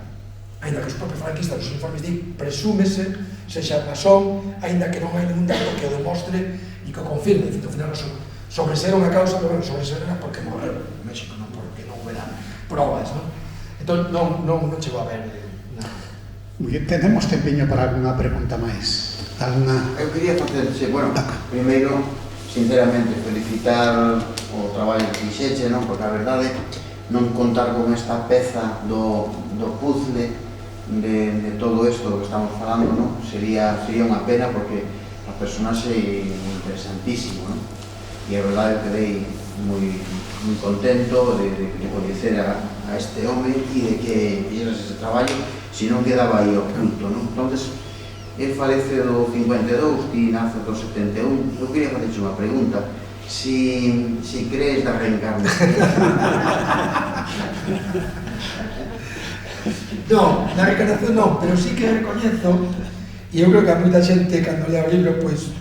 Ainda que os propios franquistas, os informes din, presúmese, sexa masón, ainda que non hai ningún dato que o demostre e que o confirme. Ao final, sobreseron a causa, pero bueno, sobreseron porque morreron en México, non porque non hubiera provas, non? Entón, non chegou a ver nada. Muy bien, tenemos tempiño para alguna pregunta máis. Eu quería facerse, bueno, primeiro, sinceramente, felicitar o traballo que fixeche, non? Porque a verdade, non contar con esta peza do puzzle de todo isto que estamos falando, non? Sería unha pena porque a personaxe é interesantísimo, non? E a verdade quedei moi contento de coñecer a este home e de que fixeras ese traballo, se non quedaba aí oculto, non? Entonces, el falece do 52, ti nace do 71. Eu quería facerche unha pregunta. Si crees da reencarnación? Non, na reencarnación non, pero sí que recoñezo, e eu creo que a moita xente, cando lea o libro, pois,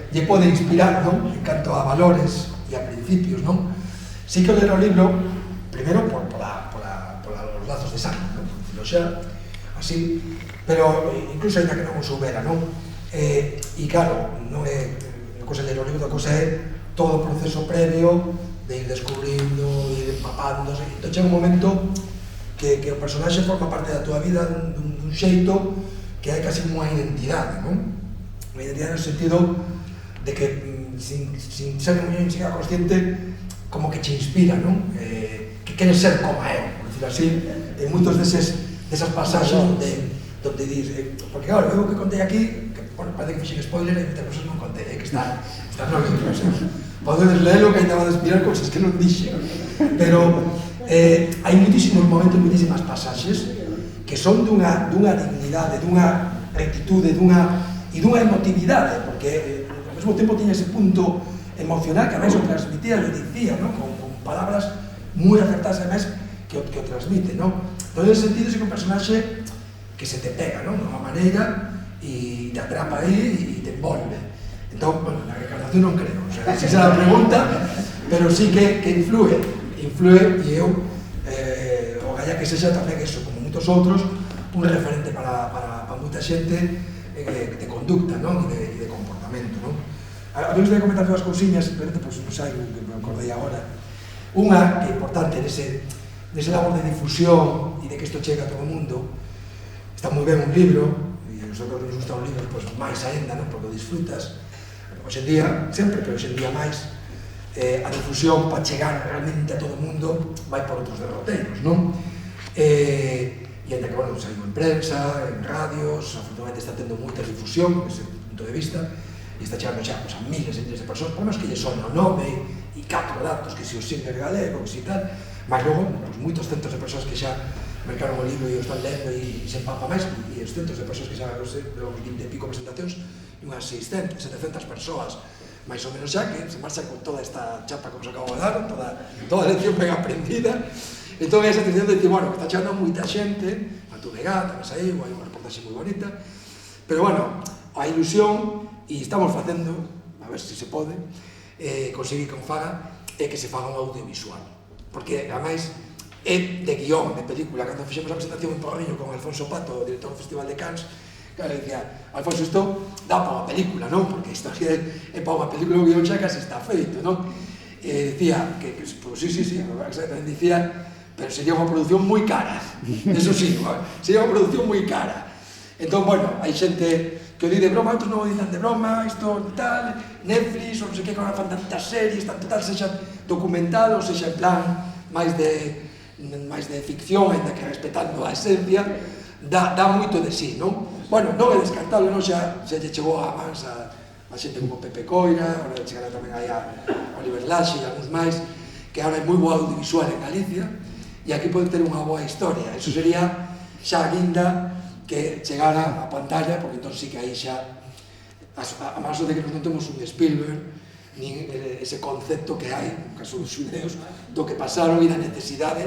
lle pode inspirar, non? En canto a valores e a principios, non? Sí que ler o libro, primeiro, por los lazos de sangre, non? Por decirlo xa, así, pero incluso ainda que non o soubera, non? E claro, non é cosa ler o libro, a cosa é todo o proceso previo de ir descubrindo, de ir empapándose. Entón chega un momento que o personaxe forma parte da tua vida dun xeito que hai casi unha identidade, non? Unha identidade no sentido de que sin ser moi siga consciente, como que che inspira, non? Que queres ser como eu, por decirlo así, en moitos desas pasaxes donde dis, porque claro, eu que contei aquí, que, bueno, parece que fixen spoiler e moitas cosas non contei, que está no libro, podedes lelo que ainda vades mirar cosas que non dixen, pero hai moitísimos momentos, moitísimas pasaxes que son dunha dignidade, dunha rectitude, dunha emotividade, porque ao mesmo tempo tiña ese punto emocional que a máis o transmitía, o dicía, ¿no? con palabras moi acertadas, además, que o transmite, ¿no? Entón, en ese sentido, é un personaxe que se te pega, ¿no? De unha maneira, e te atrapa aí e te envolve. Entón, bueno, na reencarnación non creo, o sea, esa é a pregunta, pero sí que influe, e eu, o galla que sexa tamén eso, como moitos outros, un referente para moita xente de conducta, non? E de comportamento, non? A mí me comentar dúas cousiñas, simplemente, pois, non sei, que me acordei agora. Unha, que é importante nese labor de difusión e de que isto chega a todo o mundo, está moi ben un libro, e os que nos gusta un libro, pois máis aínda, porque o disfrutas. Hoxe en día, sempre, pero hoxe en día máis, a difusión para chegar realmente a todo o mundo vai por outros derroteiros, non? E ainda que, bueno, saiu en prensa, en radios, afortunadamente está tendo moita difusión desde ese punto de vista, e está chegando xa a miles e miles de persoas, por menos que lle son o nome e 4 datos, que se o sigue galego, que se tal, mas logo, moitos centros de persoas que xa mercaron o libro e o están lendo e se empapa máis, e os centros de persoas que xa, os 20 e pico presentacións, e unhas 600, 700 persoas, máis ou menos xa, que se marcha con toda esta chapa que nos acabo de dar, toda a lección ben aprendida. Entón, esa atención de decir, bueno, que está chegando moita xente, a tu vegata, que saiu, hai unha reportaxe moi bonita, pero, bueno, a ilusión, e estamos facendo, a ver se se pode, conseguir que o faga, é que se faga un audiovisual. Porque, ademais, é de guión, de película. Cando fixemos a presentación en Porriño con Alfonso Pato, o director do Festival de Cannes, claro, decía, Alfonso, isto dá para unha película, non? Porque isto é para unha película, o guión xa casi está feito, non? E decía, pues sí, decía, pero sería unha produción moi cara, eso sí, sería unha produción moi cara. Entón, bueno, hai xente que o di de broma, outros non o dicen de broma, isto tal, Netflix, ou non sei que, que fan tantas series, tanto tal, sexa documental, ou sexa en plan máis de ficción, ainda que respetando a esencia, dá moito de sí, non? Bueno, non é descartable, non? Xa lle chegou a mans a xente como Pepe Coira, agora chegará tamén aí a Oliver Laxe e algúns máis, que agora é moi boa audiovisual en Galicia, e aquí pode ter unha boa historia. Iso sería xa a guinda que chegara a pantalla, porque entón sí que aí xa, a máis de que nos non temos un Spielberg, nin ese concepto que hai, no caso dos xudeos, do que pasaron e da necesidade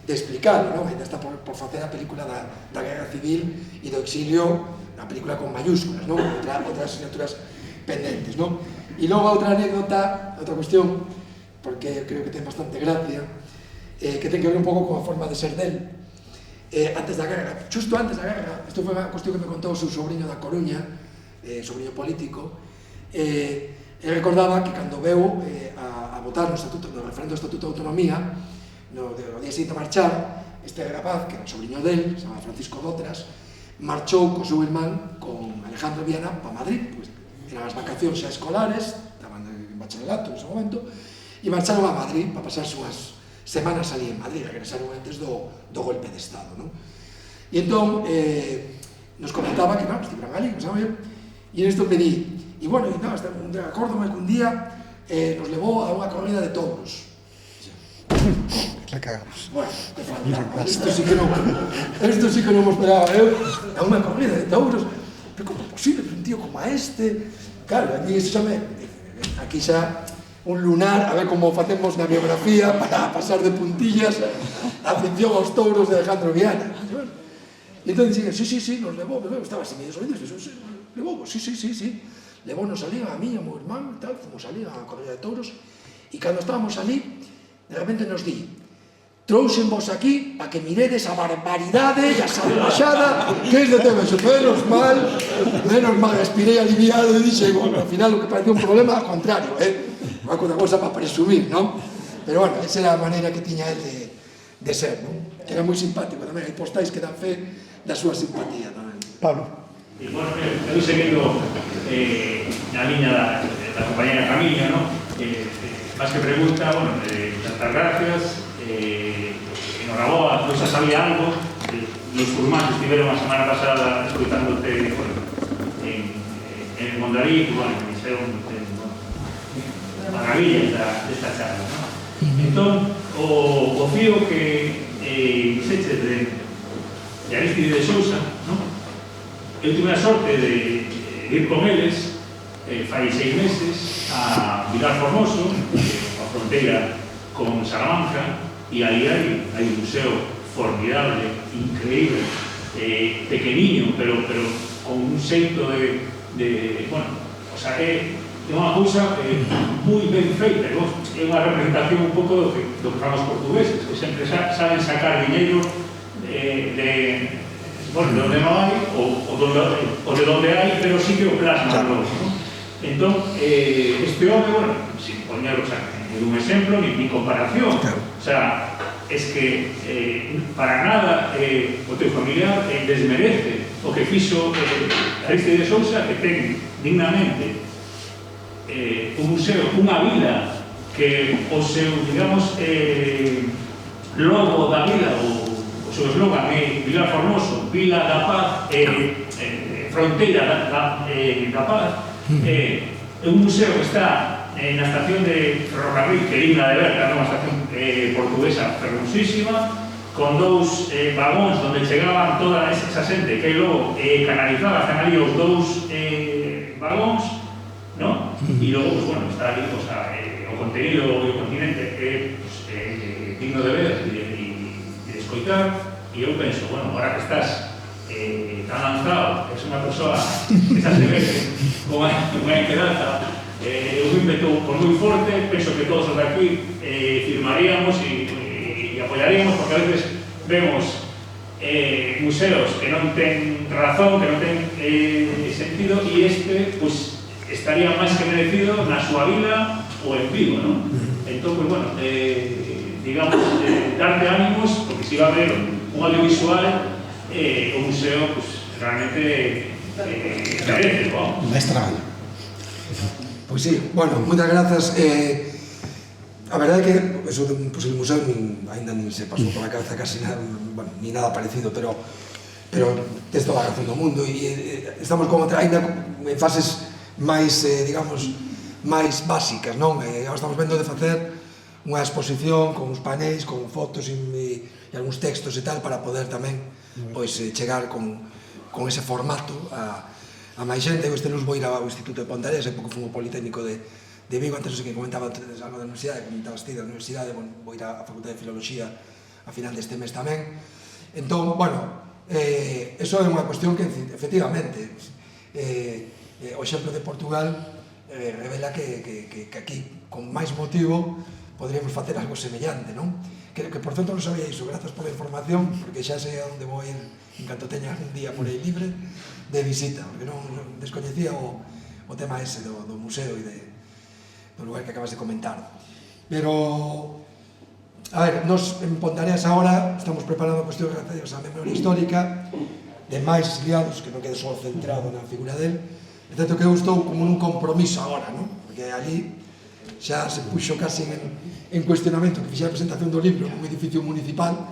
de explicarlo, non? Ainda está por facer a película da Guerra Civil e do exilio, a película con mayúsculas, non? Outras asignaturas pendentes, non? E logo outra anécdota, outra cuestión, porque creo que ten bastante gracia, que ten que ver un pouco con a forma de ser del. Antes da guerra, xusto antes da guerra, isto foi unha cuestión que me contou o seu sobrinho da Coruña, sobrinho político, e recordaba que cando veu a votar no referendo do Estatuto de Autonomía, no día seguinte a marchar, este rapaz, que era o sobrinho del, se chama Francisco Dotras, marchou co seu irmán, con Alejandro Viana, para Madrid, pues, eran as vacacións xa escolares, estaban en bacharelato en ese momento, e marcharon a Madrid para pasarse unhas semanas ali en Madrid, regresaron antes do golpe de Estado, non? E entón, nos comentaba que, non, estiveran ali, non sabe, e en isto me di, e bueno, acórdome que un día nos levou a unha corrida de touros. La cagamos. Bueno, que falta. Esto sí que non me esperaba eu. A unha corrida de touros. Pero como é posible que un tío como a este? Claro, a mí eso xa me... Aquí xa un lunar, a ver como facemos na biografía para pasar de puntillas a afición aos touros de Alejandro Viana. E entón dixen, sí, nos levou, estaba así medio solido, levou, sí. Levounos ali a mí, a meu irmán, tal, fomos ali a corrida de touros, e cando estábamos ali, de repente nos di, trouxenvos aquí a que miredes a barbaridade e a salvajada que es de Teveso. Menos mal, respirei aliviado e dixe, bueno, al final o que parecía un problema, ao contrario, unha cosa para presumir, non? Pero bueno, esa era a maneira que tiña el de ser, non? Era moi simpático tamén, hai postais que dan fe da súa simpatía tamén. Pablo. E, bueno, estou seguindo na liña da compañera Camilla, non? Más que pregunta, bueno, tantas gracias, enhoraboa, tú xa sabía algo, los furmanes estiveron a semana pasada escutándote en Mondariz, bueno, me hicieron maravillas desta charla, ¿no? Entón, o fío que dixeches de Aristide de Sousa, ¿no? Eu tive a sorte de ir con eles fai 6 meses a Vilar Formoso, a fronteira con Salamanca, e aí hai un museo formidable, increíble, pequeniño, pero con un xeito de bueno, o sea, é unha cousa moi ben feita, é unha representación un pouco do que fan os portugueses, que sempre saben sacar diñeiro bueno, de onde non hai, ou de onde hai, pero sí que o plasman logo, non? Entón, este home, bueno, sin poñeros en un exemplo, ni comparación, o sea, es que para nada o teu familiar desmerece o que fixo Aristide de Sousa, que ten dignamente un museo, unha vila que o seu, digamos, logo da vila, o seu eslogan é Vilar Formoso, Vila da Paz, Fronteira da Paz. É un museo que está na estación de ferrocarril, que digna de ver, que é unha estación portuguesa fermosísima, con dous vagóns onde chegaban toda esa xente que logo canalizaba, están ali os dous vagóns, ¿no? E logo, pues, bueno, está ali, o sea, o contenido e o continente é digno de ver e de escoitar, e eu penso, bueno, ahora que estás tan lanzado, que es unha persoa que xa se ve con unha esperanza, un ímpetu por moi forte, penso que todos os de aquí firmaríamos e apoyaríamos, porque a veces vemos museos que non ten razón, que non ten sentido, e este, pues, estaría máis que merecido na súa vila ou en Vigo, ¿no? Entón, pues, bueno, digamos, darte ánimos, porque si va a haber un audiovisual, o museo, pues, realmente merece, ¿no? Máis traballo. Pois sí, bueno, moitas grazas. A verdade é que eso de un posible museo ainda non se pasou por a cabeza casi nada, bueno, ni nada parecido, pero tes toda a razón do mundo e estamos como ainda en fases máis, digamos, máis básicas, non? Agora estamos vendo de facer unha exposición con uns paneis, con fotos e algúns textos e tal, para poder tamén pois chegar con ese formato a máis xente. Eu este luz vou ir ao Instituto de Ponteareas, hai pouco fui ao Politécnico de Vigo, antes non sei que comentaba algo da universidade, comentabas ti da universidade, vou ir á Facultade de Filoloxía a final deste mes tamén. Entón, bueno, eso é unha cuestión que, efectivamente, o exemplo de Portugal revela que aquí, con máis motivo, poderíamos facer algo semellante, non? Que por certo non sabía iso, grazas pola información, porque xa sei onde vou ir en canto teña un día por aí libre de visita, porque non descoñecía o tema ese do museo e do lugar que acabas de comentar. Pero, a ver, nos en Ponteareas agora estamos preparando cuestións relacionadas á memoria histórica de máis liados, que non quede só centrado na figura del. É certo que eu estou como nun compromiso agora, non? Porque ali xa se puxo casi en cuestionamento que fixe a presentación do libro nun edificio municipal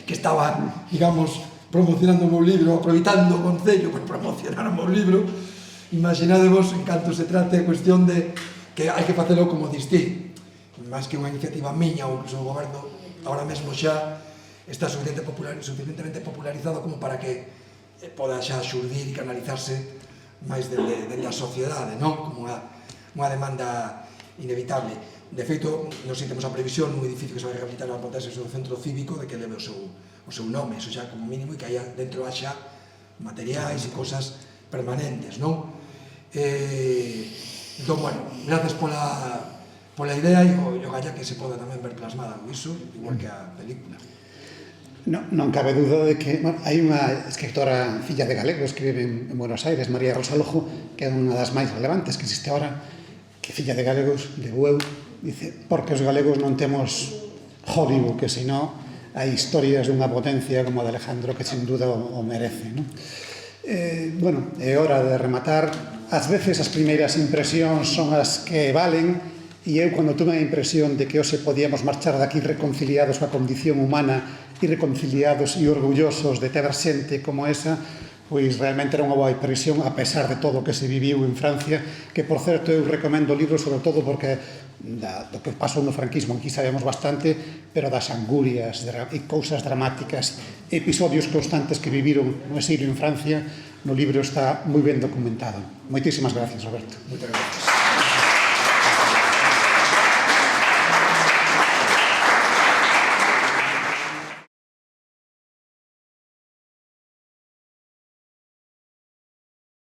que estaba, digamos, promocionando o meu libro, aproveitando o Concello para promocionar o meu libro. Imaginadevos, en canto se trate a cuestión de que hai que facelo como distí, máis que unha iniciativa miña ou incluso o goberno ahora mesmo xa está suficientemente popularizado como para que poda xa xurdir e canalizarse máis dende a sociedade, non? Como unha demanda inevitable. De feito, nos temos a previsión nun edificio que se vai rehabilitar a Ponteareas do centro cívico de que leve o seu nome, eso xa como mínimo, e que haya dentro haxa materiais e cosas permanentes, non? Entón, bueno, gracias pola idea e o galla que se poda tamén ver plasmada con iso, igual que a película. Non cabe duda de que hai unha escritora filla de galegos que vive en Buenos Aires, María Rosa Lojo, que é unha das máis relevantes que existe ahora, que filla de galegos, de Bueu, dice, porque os galegos non temos Hollywood, que senón hai historias dunha potencia como a de Alejandro que sin duda o merece, non? Bueno, é hora de rematar. Ás veces as primeiras impresións son as que valen, e eu cando tuve a impresión de que hoxe podíamos marchar daqui reconciliados coa condición humana e reconciliados e orgullosos de ter xente como esa, pois realmente era unha boa impresión, a pesar de todo o que se viviu en Francia, que, por certo, eu recomendo o libro, sobre todo porque do que pasou no franquismo aquí sabemos bastante, pero das angurias e cousas dramáticas, episodios constantes que viviron no exilio en Francia, no libro está moi ben documentado. Moitísimas gracias, Roberto. Moitas gracias.